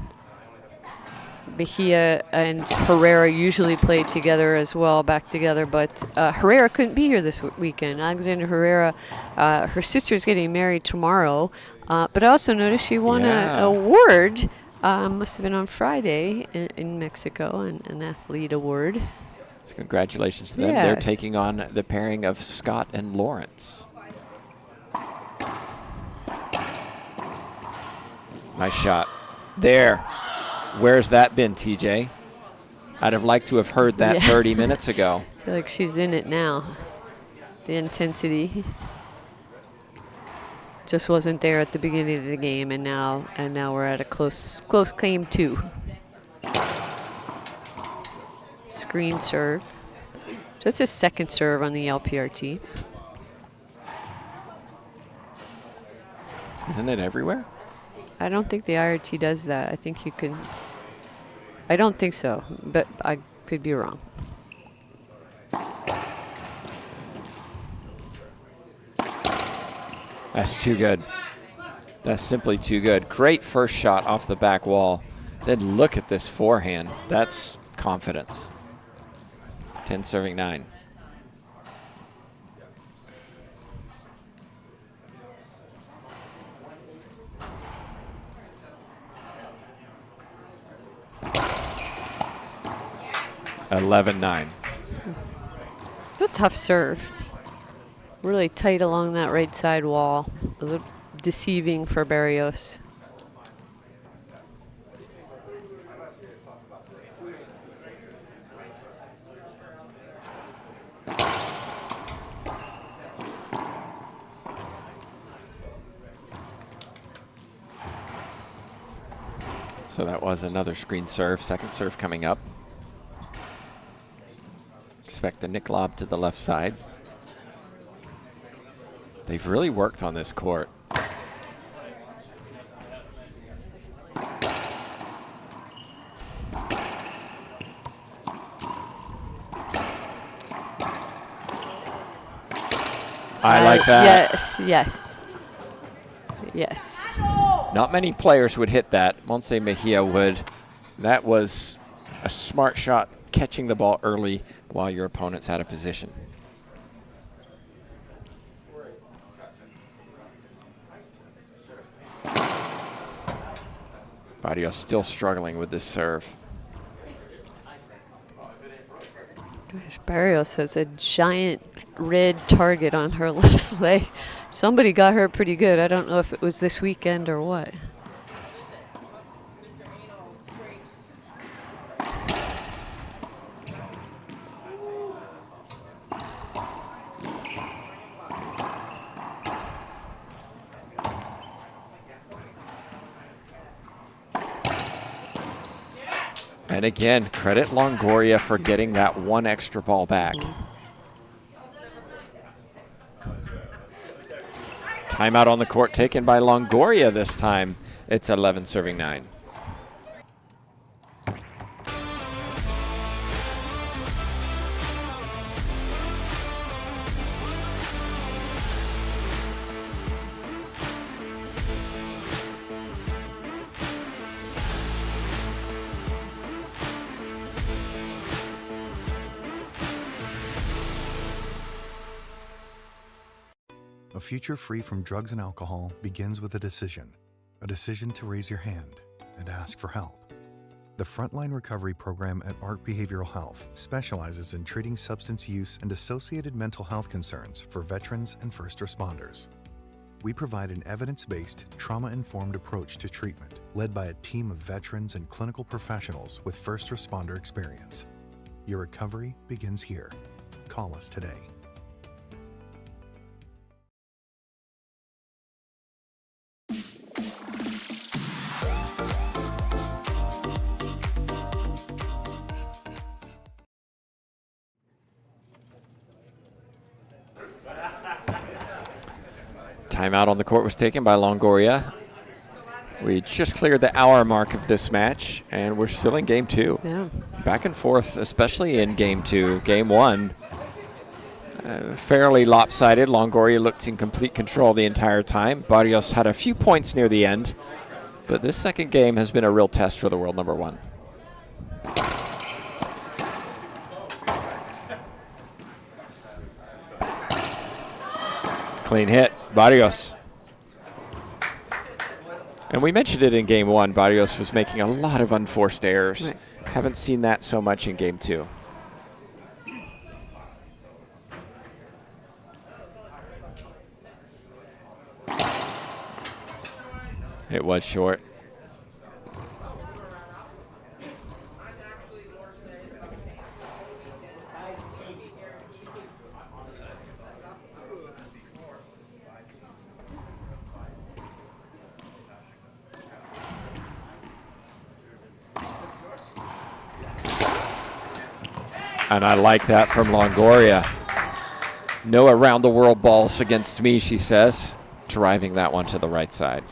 Mejia and Herrera usually played together as well, back together, but Herrera couldn't be here this weekend. Alexander Herrera, her sister's getting married tomorrow, but I also noticed she won an award. Must have been on Friday in Mexico, an athlete award. So congratulations to them. They're taking on the pairing of Scott and Lawrence. Nice shot. There. Where's that been, TJ? I'd have liked to have heard that Yeah. 30 minutes ago. I feel like she's in it now. The intensity just wasn't there at the beginning of the game, and now we're at a close game 2. Screen serve. Just a second serve on the LPRT. Isn't it everywhere? I don't think the IRT does that. I think you can. I don't think so, but I could be wrong. That's too good. That's simply too good. Great first shot off the back wall. Then look at this forehand. That's confidence. 10 serving 9. Yes. 11-9. It's a tough serve. Really tight along that right side wall. A little deceiving for Barrios. So that was another screen serve. Second serve coming up. Expect a nick lob to the left side. They've really worked on this court. I like that. Yes, yes. Yes. Not many players would hit that. Montse Mejia would. That was a smart shot, catching the ball early while your opponent's out of position. Barrios still struggling with this serve. Gosh, Barrios has a giant red target on her left leg. Somebody got her pretty good. I don't know if it was this weekend or what. And again, credit Longoria for getting that one extra ball back. Timeout on the court taken by Longoria this time. It's 11 serving 9. A future free from drugs and alcohol begins with a decision to raise your hand and ask for help. The Frontline Recovery Program at Ark Behavioral Health specializes in treating substance use and associated mental health concerns for veterans and first responders. We provide an evidence-based, trauma-informed approach to treatment led by a team of veterans and clinical professionals with first responder experience. Your recovery begins here. Call us today. Timeout on the court was taken by Longoria. We just cleared the hour mark of this match, and we're still in game 2. Yeah. Back and forth, especially in game 2. Game 1, fairly lopsided. Longoria looked in complete control the entire time. Barrios had a few points near the end, but this second game has been a real test for the world number 1. Clean hit, Barrios. And we mentioned it in game 1. Barrios was making a lot of unforced errors. Right. Haven't seen that so much in game 2. It was short. And I like that from Longoria. No around-the-world balls against me, she says, driving that one to the right side.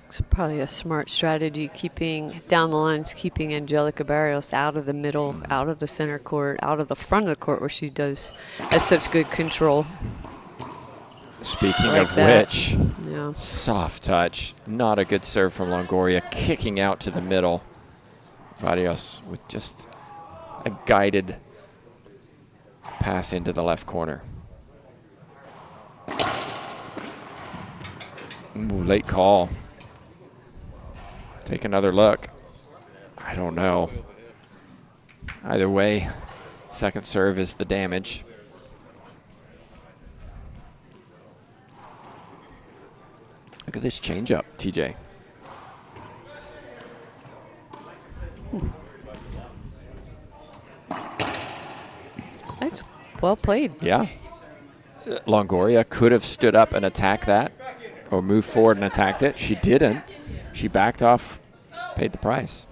It's probably a smart strategy, keeping down the lines, keeping Angelica Barrios out of the middle, out of the center court, out of the front of the court where she has such good control. Speaking like of that. which, Yeah. soft touch, not a good serve from Longoria, kicking out to the middle. Barrios with just a guided pass into the left corner. Ooh, late call. Take another look. I don't know. Either way, second serve is the damage. Look at this changeup, TJ. That's well played. Yeah. Longoria could have stood up and attacked that or moved forward and attacked it. She didn't. She backed off, paid the price.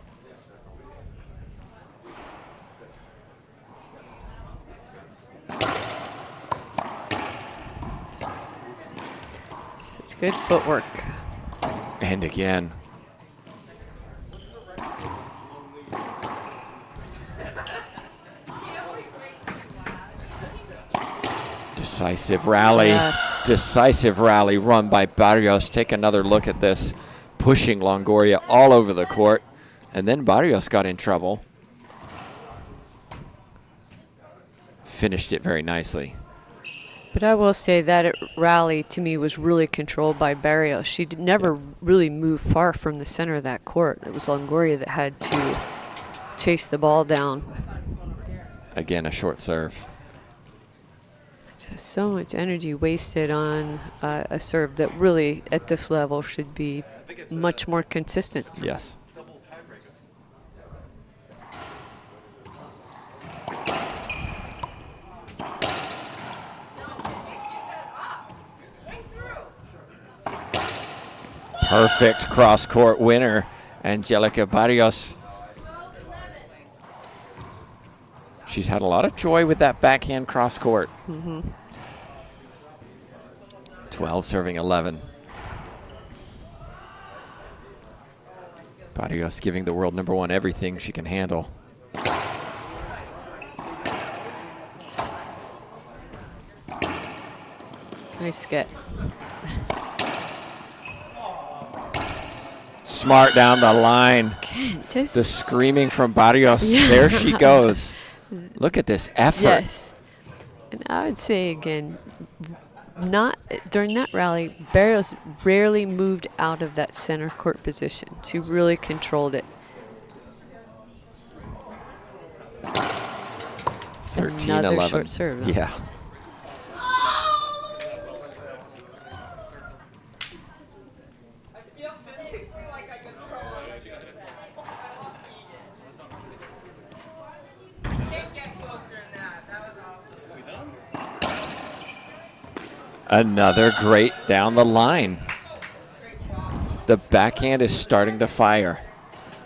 Such good footwork. And again. Decisive rally. Yes. Decisive rally run by Barrios. Take another look at this. Pushing Longoria all over the court. And then Barrios got in trouble. Finished it very nicely. But I will say that rally to me was really controlled by Barrios. She never really moved far from the center of that court. It was Longoria that had to chase the ball down. Again, a short serve. It's so much energy wasted on a serve that really, at this level, should be much more consistent. Yes. Perfect cross-court winner, Angelica Barrios. She's had a lot of joy with that backhand cross-court. 12 serving 11. Barrios giving the world number one everything she can handle. Nice get. Smart down the line. Just The screaming from Barrios. There she goes. Look at this effort. yes. And I would say again, not during that rally, Barrios rarely moved out of that center court position. She really controlled it. 13-11. Another short serve, huh? Yeah. Another great down the line. The backhand is starting to fire.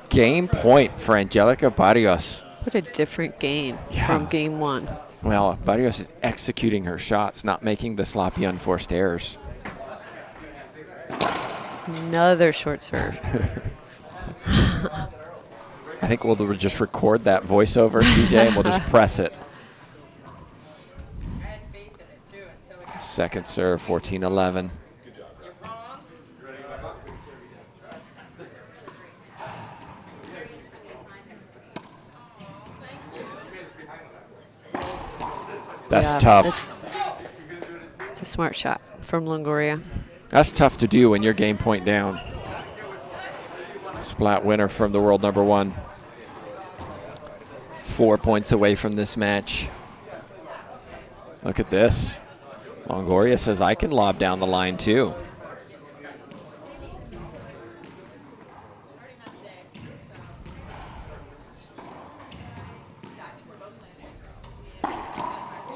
Game point for Angelica Barrios. What a different game Yeah. from game one. Well, Barrios is executing her shots, not making the sloppy, unforced errors. Another short serve. I think we'll just record that voiceover, TJ, and we'll just press it. Second serve, 14-11. That's Yeah, tough. It's a smart shot from Longoria. That's tough to do when you're game point down. Splat winner from the world number one. 4 points away from this match. Look at this. Longoria says, I can lob down the line too.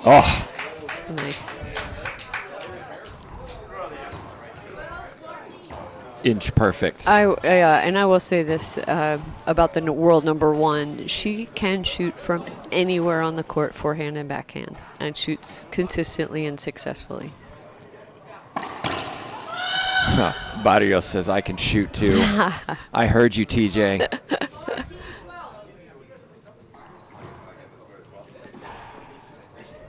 Oh, Nice. inch perfect. And I will say this about the world number 1. She can shoot from anywhere on the court, forehand and backhand, and shoots consistently and successfully. Barrios says, I can shoot too. I heard you, TJ.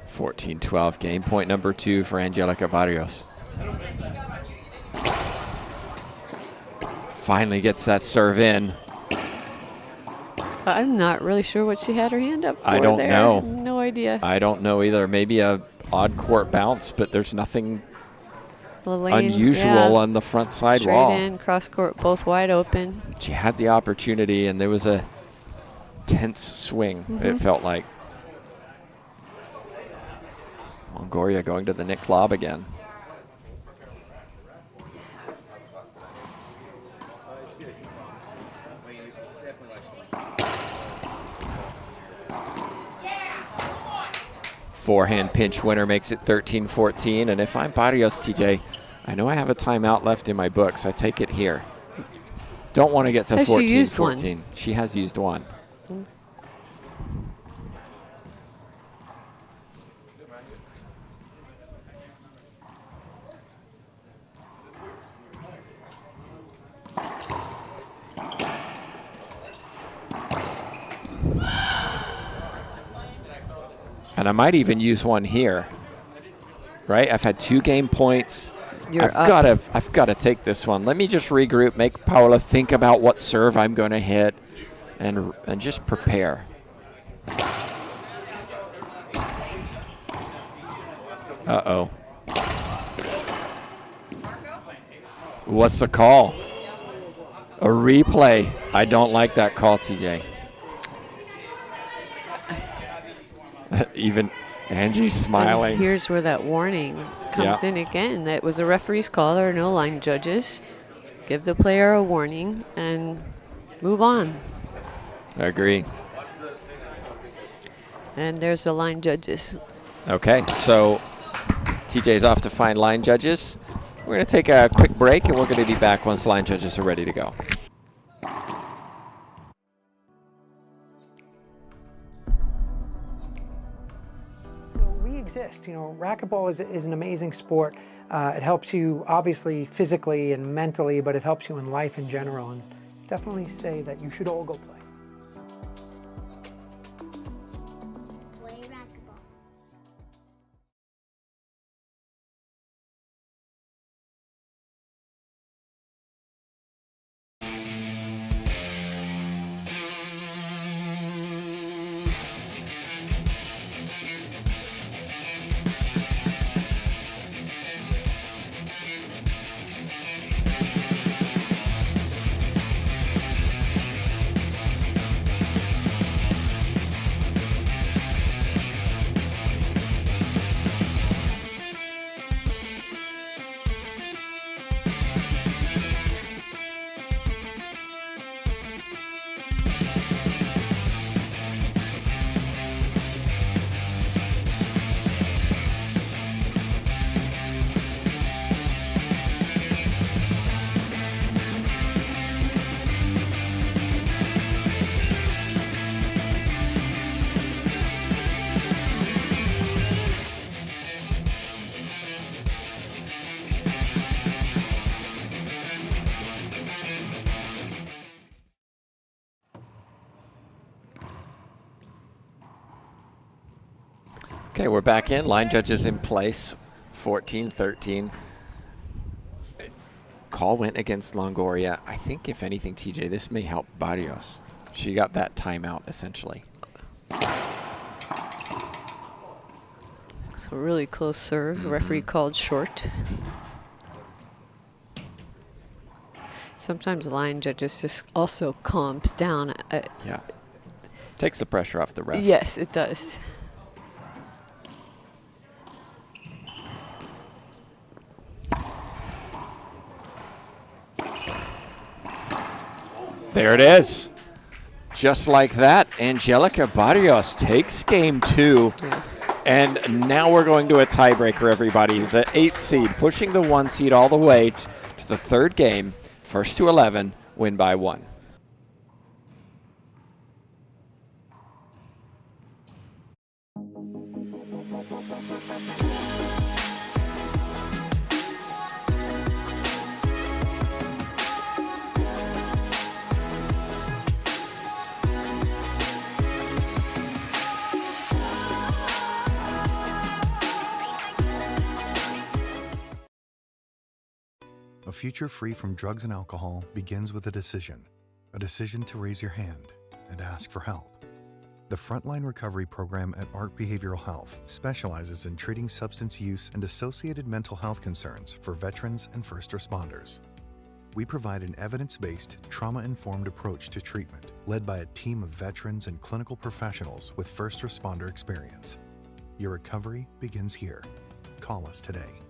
(14-12) game point number 2 for Angelica Barrios. Finally gets that serve in. I'm not really sure what she had her hand up for. I don't there. know. No idea. I don't know either. Maybe a odd court bounce, but there's nothing unusual on the front side straight wall. Straight in, cross court, both wide open. She had the opportunity, and there was a tense swing, it felt like. Longoria going to the Nick lob again. Forehand pinch winner makes it 13-14. And if I'm Barrios, TJ, I know I have a timeout left in my books. I take it here. Don't want to get to 14-14. She has used one. And I might even use one here, right? I've had 2 game points. I've got to take this one. Let me just regroup, make Paola think about what serve I'm going to hit, and just prepare. Uh-oh. What's the call? A replay. I don't like that call, TJ. Even Angie smiling. And here's where that warning comes in again. That was a referee's call. There are no line judges. Give the player a warning and move on. I agree. And there's the line judges. Okay, so TJ's off to find line judges. We're going to take a quick break, and we're going to be back once line judges are ready to go. Exist. You know, racquetball is an amazing sport. It helps you obviously physically and mentally, but it helps you in life in general. And definitely say that you should all go play. Play racquetball. Okay, we're back in. Line judges in place. 14-13. Call went against Longoria. I think, if anything, TJ, this may help Barrios. She got that timeout, essentially. It's a really close serve. The referee called short. Sometimes line judges just also calms down. Yeah. Takes the pressure off the ref. Yes, it does. There it is. Just like that, Angelica Barrios takes game 2. Yeah. And now we're going to a tiebreaker, everybody. The 8th seed pushing the 1 seed all the way to the 3rd game, First to 11, win by 1. A future free from drugs and alcohol begins with a decision to raise your hand and ask for help. The Frontline Recovery Program at Ark Behavioral Health specializes in treating substance use and associated mental health concerns for veterans and first responders. We provide an evidence-based, trauma-informed approach to treatment led by a team of veterans and clinical professionals with first responder experience. Your recovery begins here. Call us today.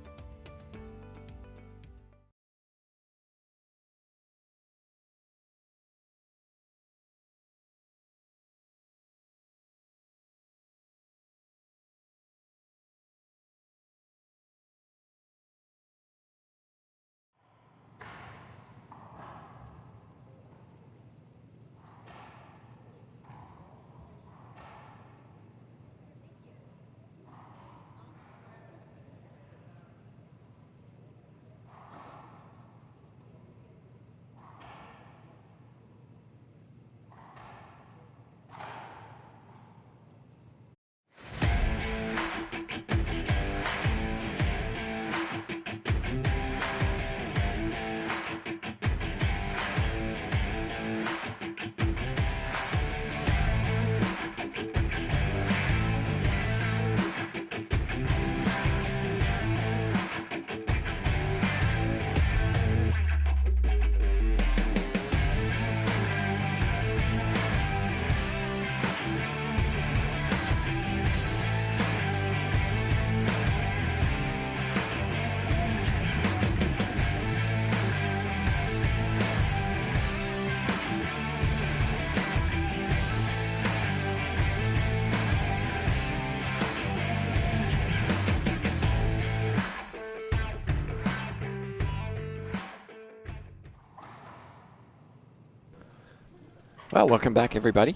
Well, welcome back, everybody.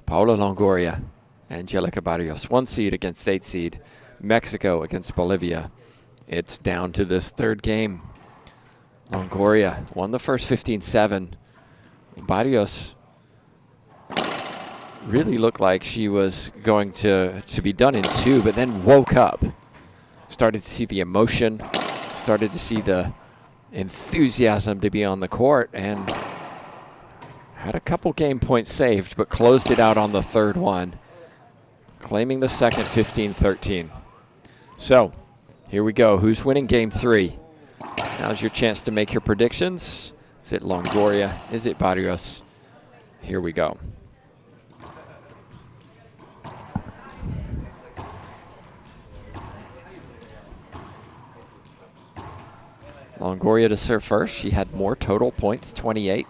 Paula Longoria, Angelica Barrios, 1 seed against 8 seed. Mexico against Bolivia. It's down to this third game. Longoria won the first 15-7. Barrios really looked like she was going to be done in 2, but then woke up. Started to see the emotion, started to see the enthusiasm to be on the court, and had a couple game points saved, but closed it out on the third one, claiming the second 15-13. So here we go. Who's winning game 3? Now's your chance to make your predictions. Is it Longoria? Is it Barrios? Here we go. Longoria to serve first. She had more total points, 28.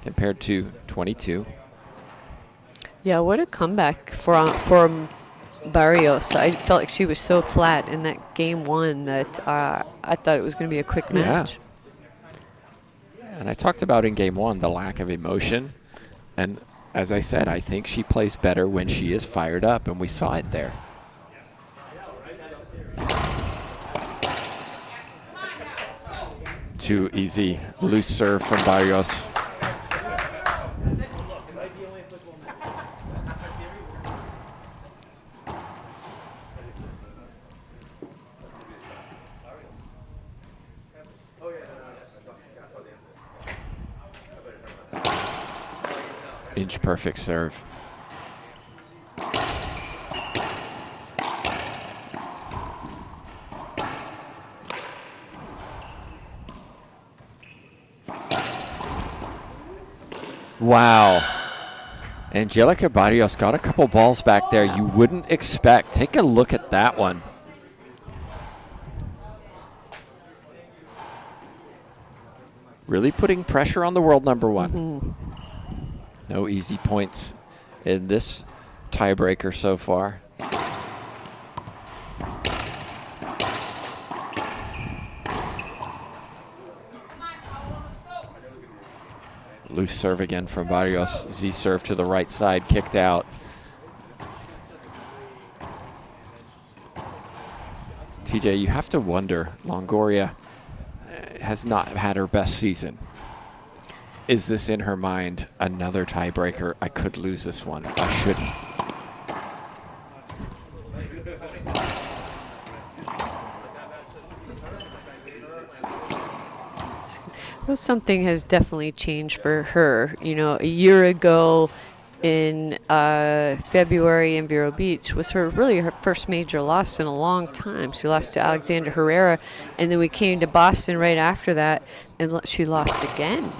Compared to 22. Yeah, what a comeback from Barrios. I felt like she was so flat in that game 1 that I thought it was going to be a quick match. Yeah. And I talked about in game 1 the lack of emotion. And as I said, I think she plays better when she is fired up, and we saw it there. Too easy. Loose serve from Barrios. Inch perfect serve. Wow. Angelica Barrios got a couple balls back there you wouldn't expect. Take a look at that one. Really putting pressure on the world number 1. Mm-hmm. No easy points in this tiebreaker so far. loose serve again from Barrios. Z serve to the right side, kicked out. TJ, you have to wonder, Longoria has not had her best season. Is this in her mind? Another tiebreaker. I could lose this one. I shouldn't. Well, something has definitely changed for her. You know, a year ago in February in Vero Beach was her first major loss in a long time. She lost to Alexander Herrera, and then we came to Boston right after that, and she lost again.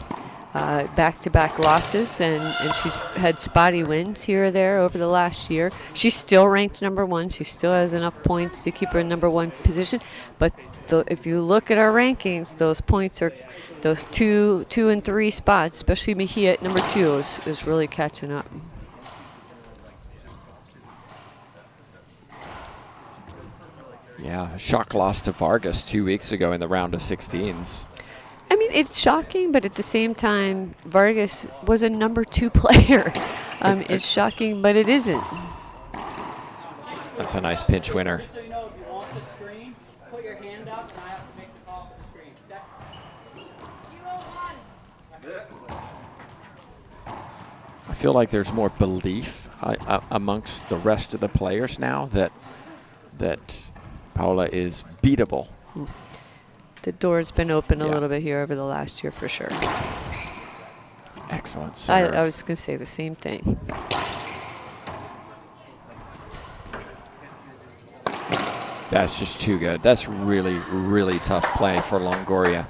Back-to-back losses, and she's had spotty wins here or there over the last year. She's still ranked number 1. She still has enough points to keep her in number 1 position. But if you look at our rankings, those points are those 2 and 3 spots, especially Mejia at number 2 is really catching up. Yeah, a shock loss to Vargas 2 weeks ago in the round of 16s. I mean, it's shocking, but at the same time, Vargas was a number 2 player. It's shocking, but it isn't. That's a nice pinch winner. So you know, if you want the screen, put your hand up, and I have to make the call for the screen. I feel like there's more belief amongst the rest of the players now that Paula is beatable. The door's been open a little bit here over the last year for sure. Excellent serve. I was going to say the same thing. That's just too good. That's really, really tough play for Longoria.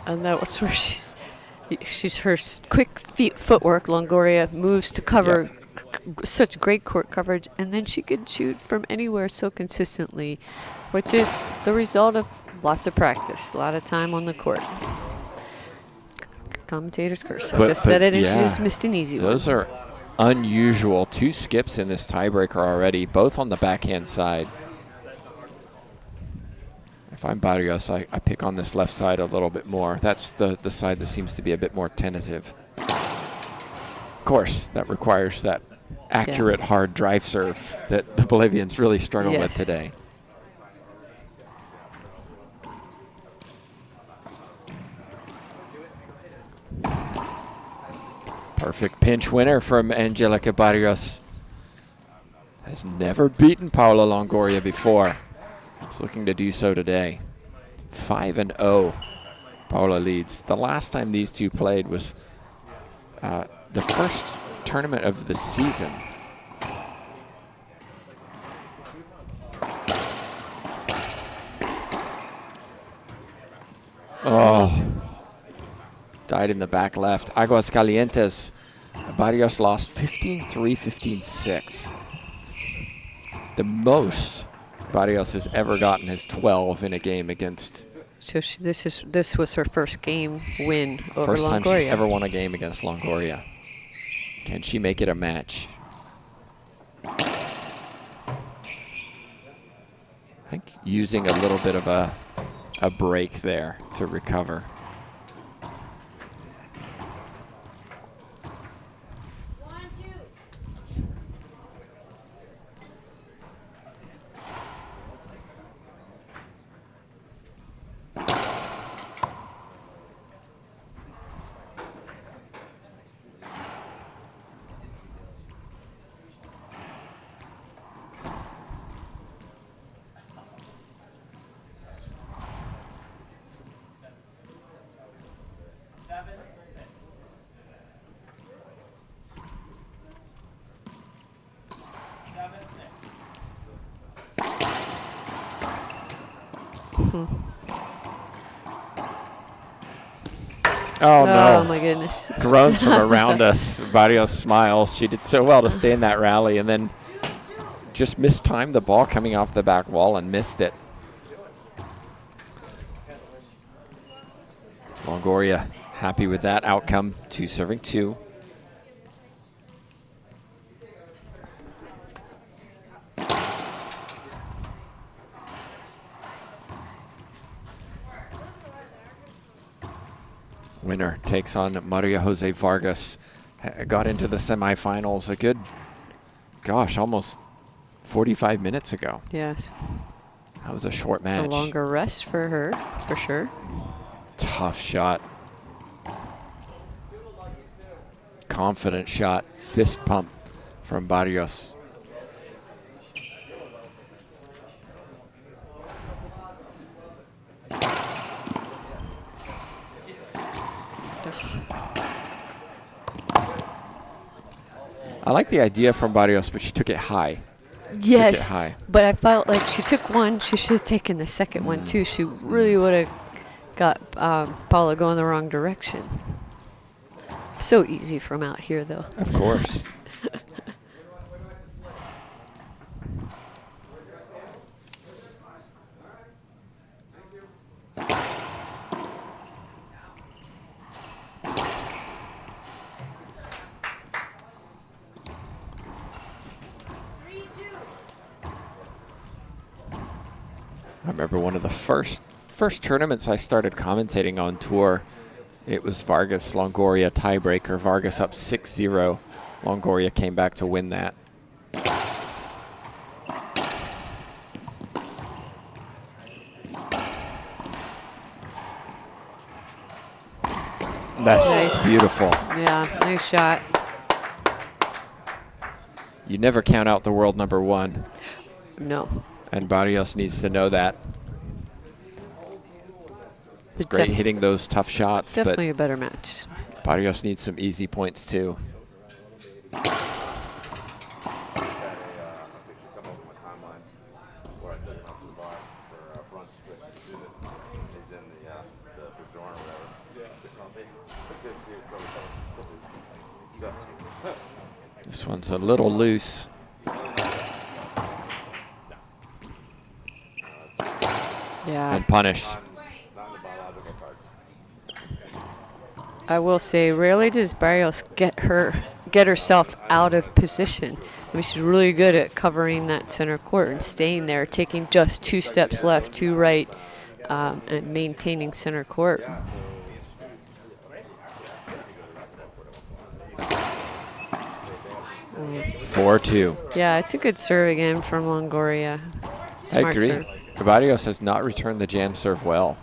And that's where she's her quick footwork. Longoria moves to cover such great court coverage, and then she could shoot from anywhere so consistently, which is the result of lots of practice, a lot of time on the court. Commentator's curse. I just said it, and she just missed an easy one. Those are unusual. 2 skips in this tiebreaker already, both on the backhand side. If I'm Barrios, I pick on this left side a little bit more. That's the side that seems to be a bit more tentative. Of course, that requires that accurate, hard drive serve that the Bolivians really struggle with today. Perfect pinch winner from Angelica Barrios. Has never beaten Paula Longoria before. Is looking to do so today. 5-0. Paula leads. The last time these two played was the first tournament of the season. Oh. Died in the back left. Aguas Calientes. Barrios lost 15-3, 15-6. The most Barrios has ever gotten is 12 in a game against. So this was her first game win over Longoria. First time she's ever won a game against Longoria. Can she make it a match? I think using a little bit of a break there to recover. Oh, no. Oh, my goodness. Groans from around us. Barrios smiles. She did so well to stay in that rally and then just mistimed the ball coming off the back wall and missed it. Longoria happy with that outcome. 2-2. takes on Maria Jose Vargas. Got into the semifinals a good, gosh, almost 45 minutes ago. Yes. That was a short match. It's a longer rest for her, for sure. Tough shot. Confident shot. Fist pump from Barrios. I like the idea from Barrios, but she took it high. Yes, Took it high. but I felt like she took one. She should have taken the second one, too. She really would have got Paula going the wrong direction. So easy from out here, though. Of course. I remember one of the first tournaments I started commentating on tour. It was Vargas Longoria tiebreaker. Vargas up 6-0. Longoria came back to win that. That's Nice. beautiful. Yeah, nice shot. You never count out the world number one. No. And Barrios needs to know that. It's It's great hitting those tough shots, definitely a better match. but Barrios needs some easy points too. This one's a little loose. Yeah. And punished. I will say, rarely does Barrios get herself out of position. I mean, she's really good at covering that center court and staying there, taking just 2 steps left, 2 right, and maintaining center court. Mm. 4-2. Yeah, it's a good serve again from Longoria. I Smart agree. serve. Barrios has not returned the jam serve well.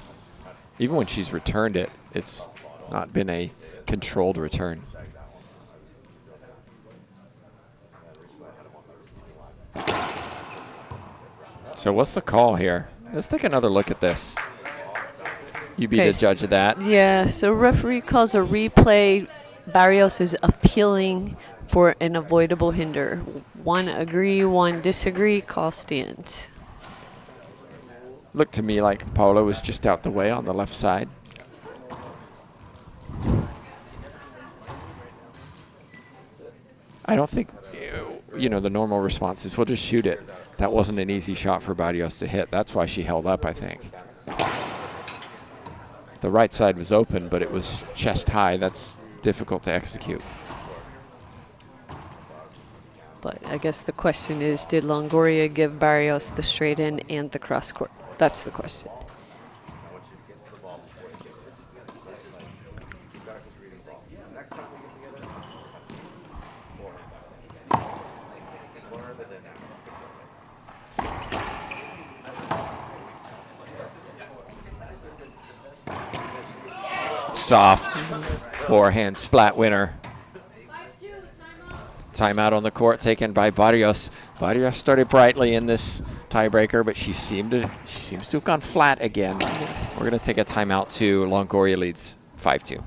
Even when she's returned it, it's not been a controlled return. So what's the call here? Let's take another look at this. You be the judge of that. Yeah, so referee calls a replay. Barrios is appealing for an avoidable hinder. 1 agree, 1 disagree, call stands. Looked to me like Paula was just out the way on the left side. I don't think, you know, the normal response is we'll just shoot it. That wasn't an easy shot for Barrios to hit. That's why she held up, I think. The right side was open, but it was chest high. That's difficult to execute. But I guess the question is, did Longoria give Barrios the straight in and the cross court? That's the question. Soft forehand splat winner. Timeout on the court taken by Barrios. Barrios started brightly in this tiebreaker, but she seems to have gone flat again. We're going to take a timeout too. Longoria leads 5-2.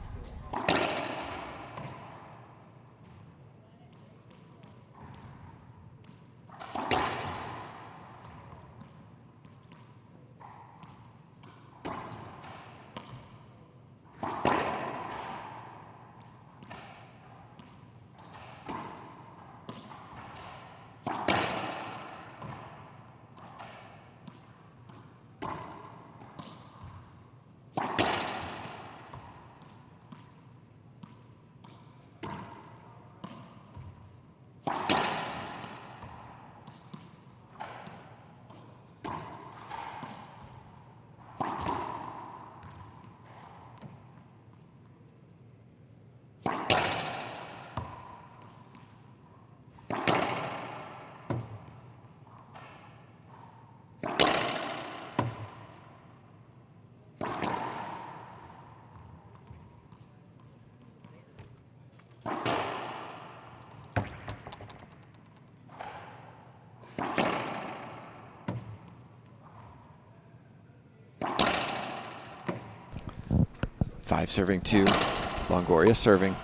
5 serving 2. Longoria serving.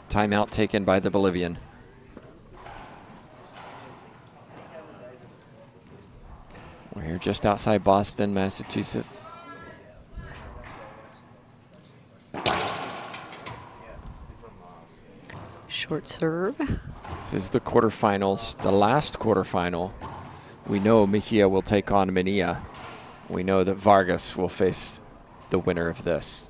Timeout taken by the Bolivian. We're here just outside Boston, Massachusetts. Short serve. This is the quarterfinals, the last quarterfinal. We know Mejia will take on Mania. We know that Vargas will face the winner of this.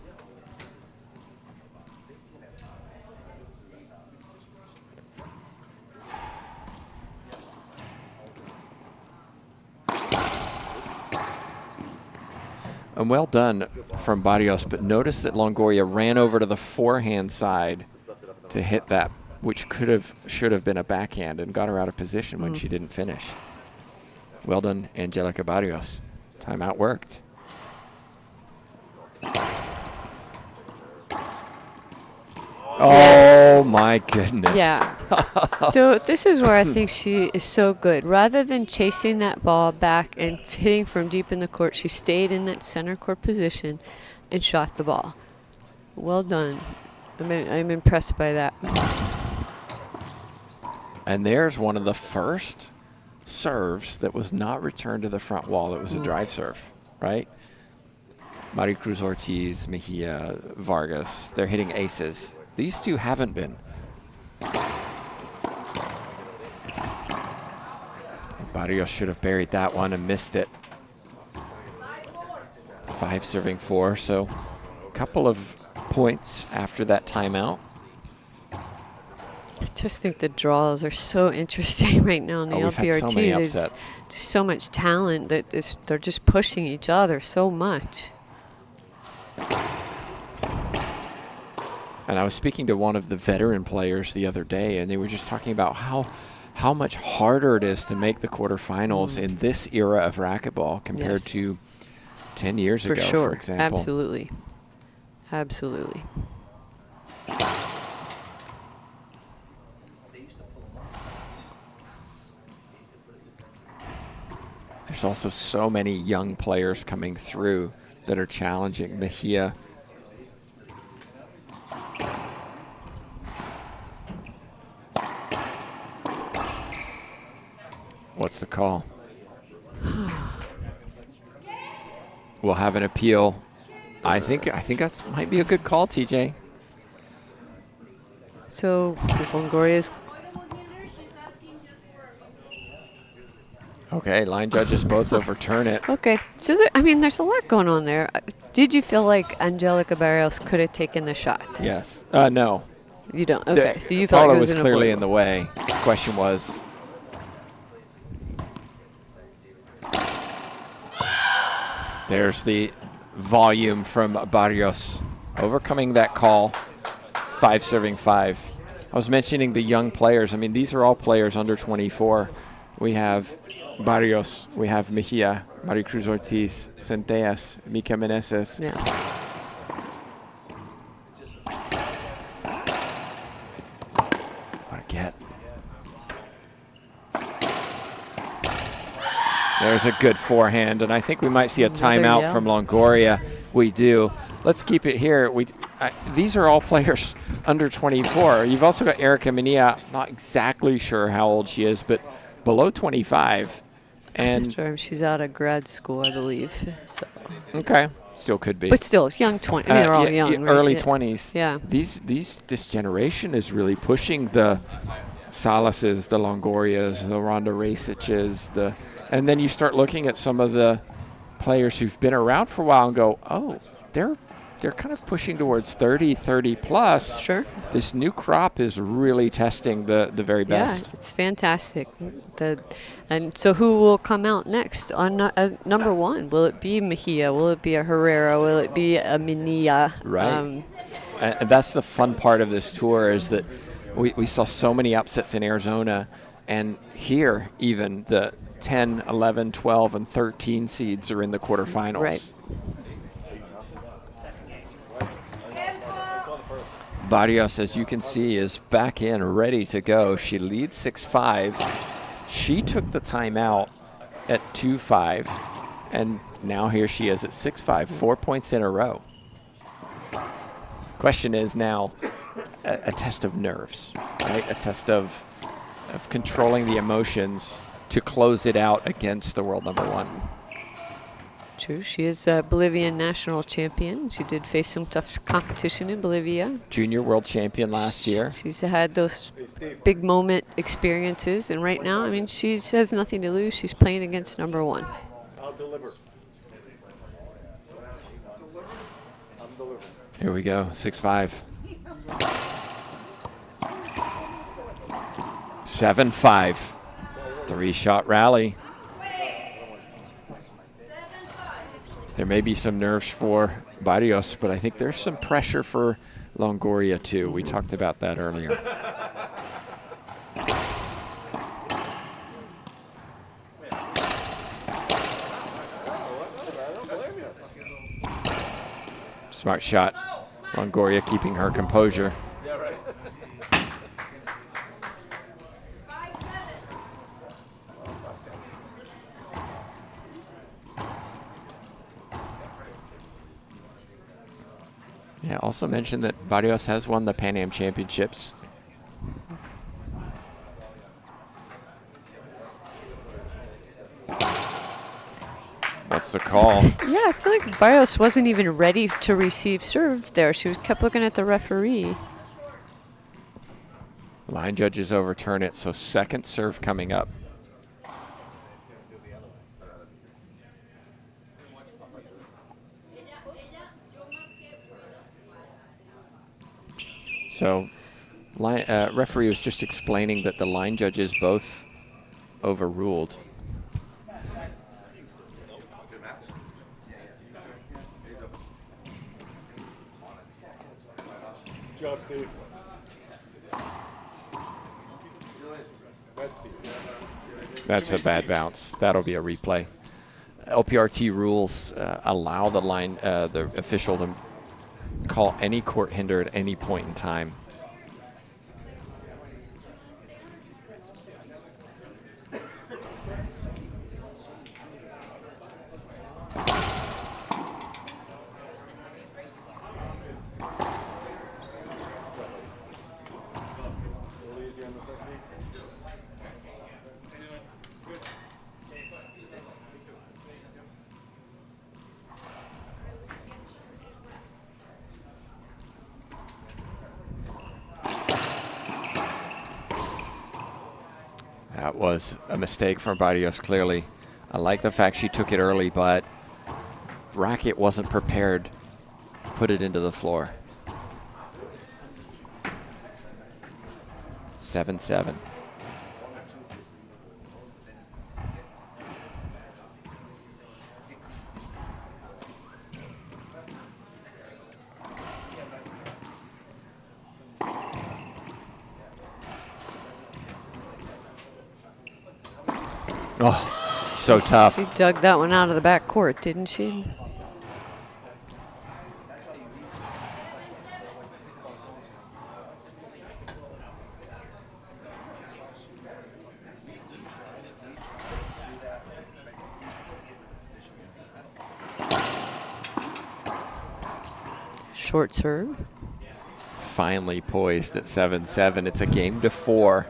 And well done from Barrios, but notice that Longoria ran over to the forehand side to hit that, which should have been a backhand, and got her out of position when she didn't finish. Well done, Angelica Barrios. Timeout worked. Oh my goodness. Yeah. So this is where I think she is so good. Rather than chasing that ball back and hitting from deep in the court, she stayed in that center court position and shot the ball. Well done. I'm impressed by that. And there's one of the first serves that was not returned to the front wall. It was a drive serve, right? Maricruz Ortiz, Mejia, Vargas, they're hitting aces. These two haven't been. Barrios should have buried that one and missed it. 5 serving 4, so a couple of points after that timeout. I just think the draws are so interesting right now in the We've had LPRT. so many There's upsets. just so much talent that they're just pushing each other so much. And I was speaking to one of the veteran players the other day, and they were just talking about how much harder it is to make the quarterfinals in this era of racquetball compared to 10 years ago, for example. Absolutely. Absolutely. There's also so many young players coming through that are challenging. Mejia. What's the call? We'll have an appeal. I think that might be a good call, TJ. So Longoria's. Okay, line judges both overturn it. Okay. So there's a lot going on there. Did you feel like Angelica Barrios could have taken the shot? Yes. No. You don't. Okay. So you felt Paula like it was was clearly in the way. The question was. There's the volume from Barrios overcoming that call. 5 serving 5. I was mentioning the young players. I mean, these are all players under 24. We have Barrios, we have Mejia, Maricruz Ortiz, Centellas, Mica Meneses. Yeah. What a get. There's a good forehand, and I think we might see a timeout from Longoria. We do. Let's keep it here. These are all players under 24. You've also got Erica Mania, not exactly sure how old she is, but below 25. And sure, she's out of grad school, I believe. So. Okay, still could be. But still, young 20. I mean, they're all young, right? Early 20s. Yeah. This generation is really pushing the Salases, the Longorias, the Ronda Rasiches, and then you start looking at some of the players who've been around for a while and go, oh, they're kind of pushing towards 30 plus. Sure. This new crop is really testing the very best. Yeah, it's fantastic. And so who will come out next on number 1? Will it be Mejia? Will it be a Herrera? Will it be a Minia? Right. And that's the fun part of this tour is that we saw so many upsets in Arizona, and here even the 10, 11, 12, and 13 seeds are in the quarterfinals. Right. Barrios, as you can see, is back in, ready to go. She leads 6-5. She took the timeout at 2-5, and now here she is at 6-5, 4 points in a row. Question is now a test of nerves, right? A test of controlling the emotions to close it out against the world number one. True. She is a Bolivian national champion. She did face some tough competition in Bolivia. Junior world champion last year. She's had those big moment experiences, and right now, I mean, she has nothing to lose. She's playing against number one. Here we go, 6-5. 7-5. 3-shot rally. There may be some nerves for Barrios, but I think there's some pressure for Longoria too. We talked about that earlier. Smart shot. Longoria keeping her composure. Yeah, also mentioned that Barrios has won the Pan Am Championships. What's the call? Yeah, I feel like Barrios wasn't even ready to receive serve there. She kept looking at the referee. Line judges overturn it, so second serve coming up. So referee was just explaining that the line judges both overruled. That's a bad bounce. That'll be a replay. LPRT rules allow the official to call any court hinder at any point in time. That was a mistake from Barrios, clearly. I like the fact she took it early, but racket wasn't prepared to put it into the floor. 7-7. Oh, so tough. She dug that one out of the back court, didn't she? Short serve. Finally poised at 7-7. It's a game to 4.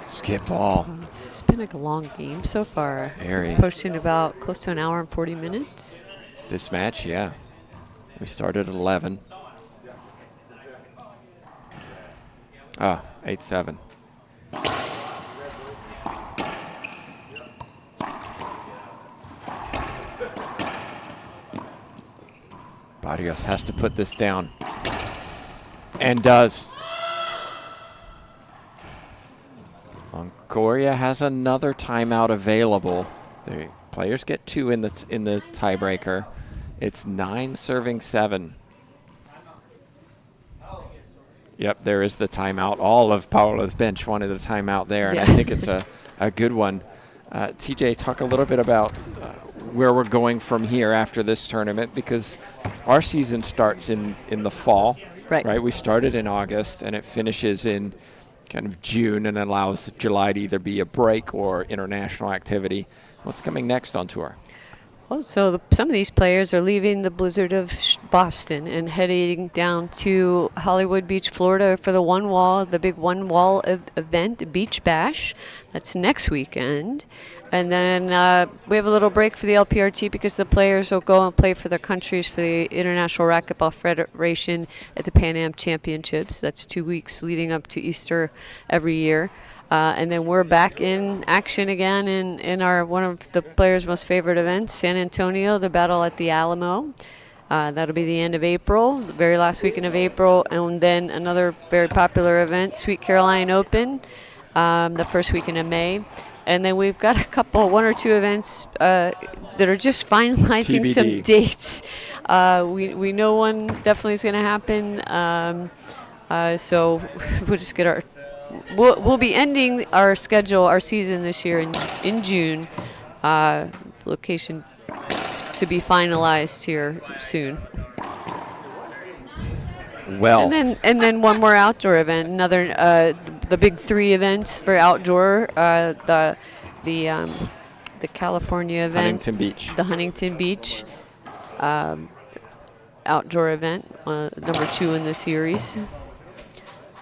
Skip ball. It's been like a long game so far. Very. Pushing about close to an hour and 40 minutes. This match, yeah. We started at 11. Ah, 8-7. Barrios has to put this down. And does. Longoria has another timeout available. The players get 2 in the tiebreaker. It's 9 serving 7. Yep, there is the timeout. All of Paola's bench wanted a timeout there, and I think it's a good one. TJ, talk a little bit about where we're going from here after this tournament, because our season starts in the fall. Right. We started in August, and it finishes in kind of June and allows July to either be a break or international activity. What's coming next on tour? Well, so some of these players are leaving the blizzard of Boston and heading down to Hollywood Beach, Florida for the big one wall event, Beach Bash. That's next weekend. And then we have a little break for the LPRT because the players will go and play for their countries for the International Racquetball Federation at the Pan Am Championships. That's 2 weeks leading up to Easter every year. And then we're back in action again in our one of the players' most favorite events, San Antonio, the Battle at the Alamo. That'll be the end of April, the very last weekend of April. And then another very popular event, Sweet Caroline Open, the first weekend of May. And then we've got one or two events that are just finalizing TBD. some dates. We know one definitely is going to happen. So we'll just get we'll be ending our season this year in June. Location to be finalized here soon. Well, And then one more outdoor event, another the big 3 events for outdoor, the California event, Huntington Beach. the Huntington Beach outdoor event, number 2 in the series.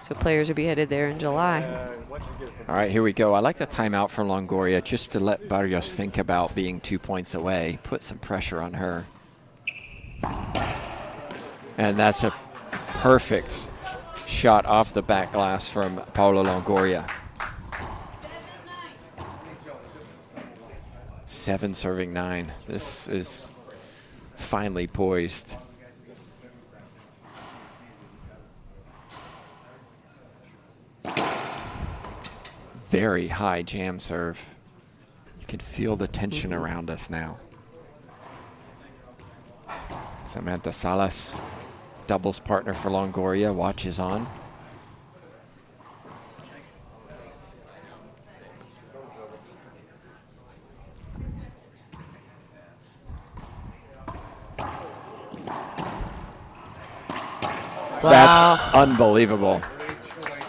So players will be headed there in July. All right, here we go. I like the timeout from Longoria just to let Barrios think about being 2 points away, put some pressure on her. And that's a perfect shot off the back glass from Paula Longoria. 7 serving 9. This is finely poised. Very high jam serve. You can feel the tension around us now. Samantha Salas, doubles partner for Longoria, watches on. Wow. That's unbelievable.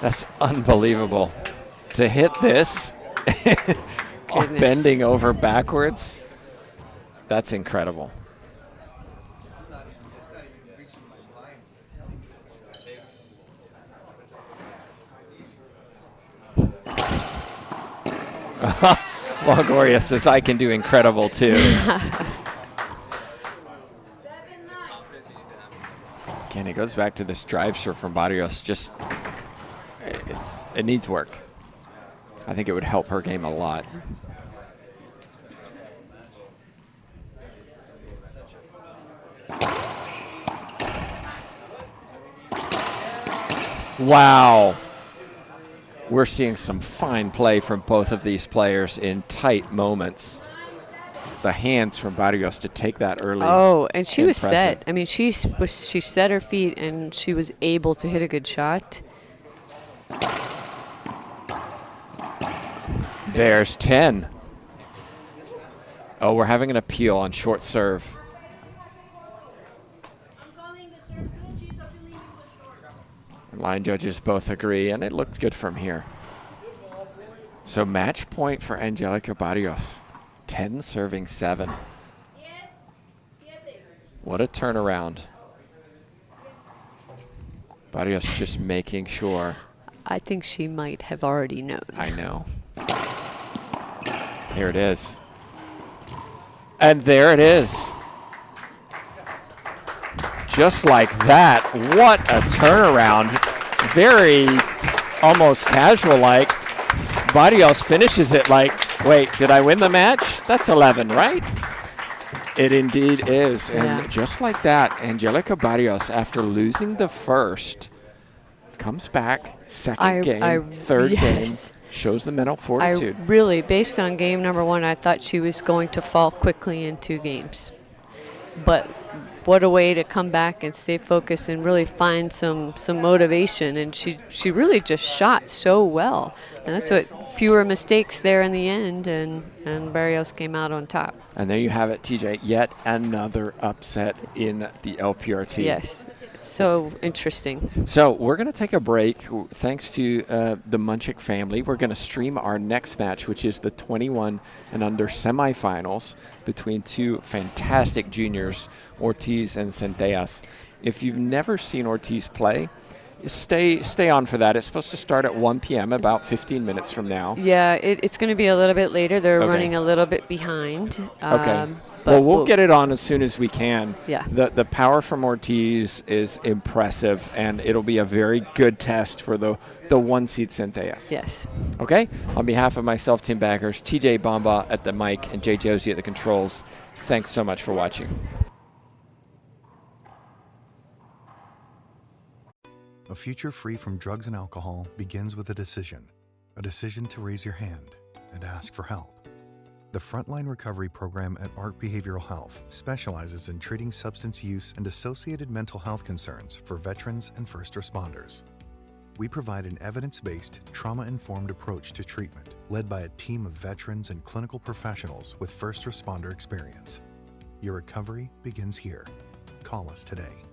That's unbelievable. To hit this, bending over backwards, that's incredible. Longoria says, I can do incredible too. Again, it goes back to this drive serve from Barrios. Just, it needs work. I think it would help her game a lot. Wow. We're seeing some fine play from both of these players in tight moments. The hands from Barrios to take that early. Oh, and she was Impressive. set. I mean, she set her feet and she was able to hit a good shot. There's 10. Oh, we're having an appeal on short serve. Line judges both agree, and it looked good from here. So match point for Angelica Barrios. 10 serving 7. What a turnaround. Barrios just making sure. I think she might have already known. I know. Here it is. And there it is. Just like that. What a turnaround. Very almost casual-like. Barrios finishes it like, wait, did I win the match? That's 11, right? It indeed is. And just like that, Angelica Barrios, after losing the first, comes back, second game, third game, shows the mental fortitude. I really, based on game number 1, I thought she was going to fall quickly in 2 games. But what a way to come back and stay focused and really find some motivation. And she really just shot so well. And that's what fewer mistakes there in the end, and Barrios came out on top. And there you have it, TJ. Yet another upset in the LPRT. Yes, so interesting. So we're going to take a break. Thanks to the Munchik family, we're going to stream our next match, which is the 21 and under semifinals between two fantastic juniors, Ortiz and Centellas. If you've never seen Ortiz play, stay on for that. It's supposed to start at 1 p.m., about 15 minutes from now. Yeah, it's going to be a little bit later. They're Okay. running a little bit behind. Okay. But Well, we'll get it on as soon as we can. Yeah. The power from Ortiz is impressive, and it'll be a very good test for the one-seed Centellas. Yes. Okay? On behalf of myself, Tim Baggers, TJ Bamba at the mic, and Jay Josie at the controls, thanks so much for watching. A future free from drugs and alcohol begins with a decision to raise your hand and ask for help. The Frontline Recovery Program at Ark Behavioral Health specializes in treating substance use and associated mental health concerns for veterans and first responders. We provide an evidence-based, trauma-informed approach to treatment, led by a team of veterans and clinical professionals with first responder experience. Your recovery begins here. Call us today.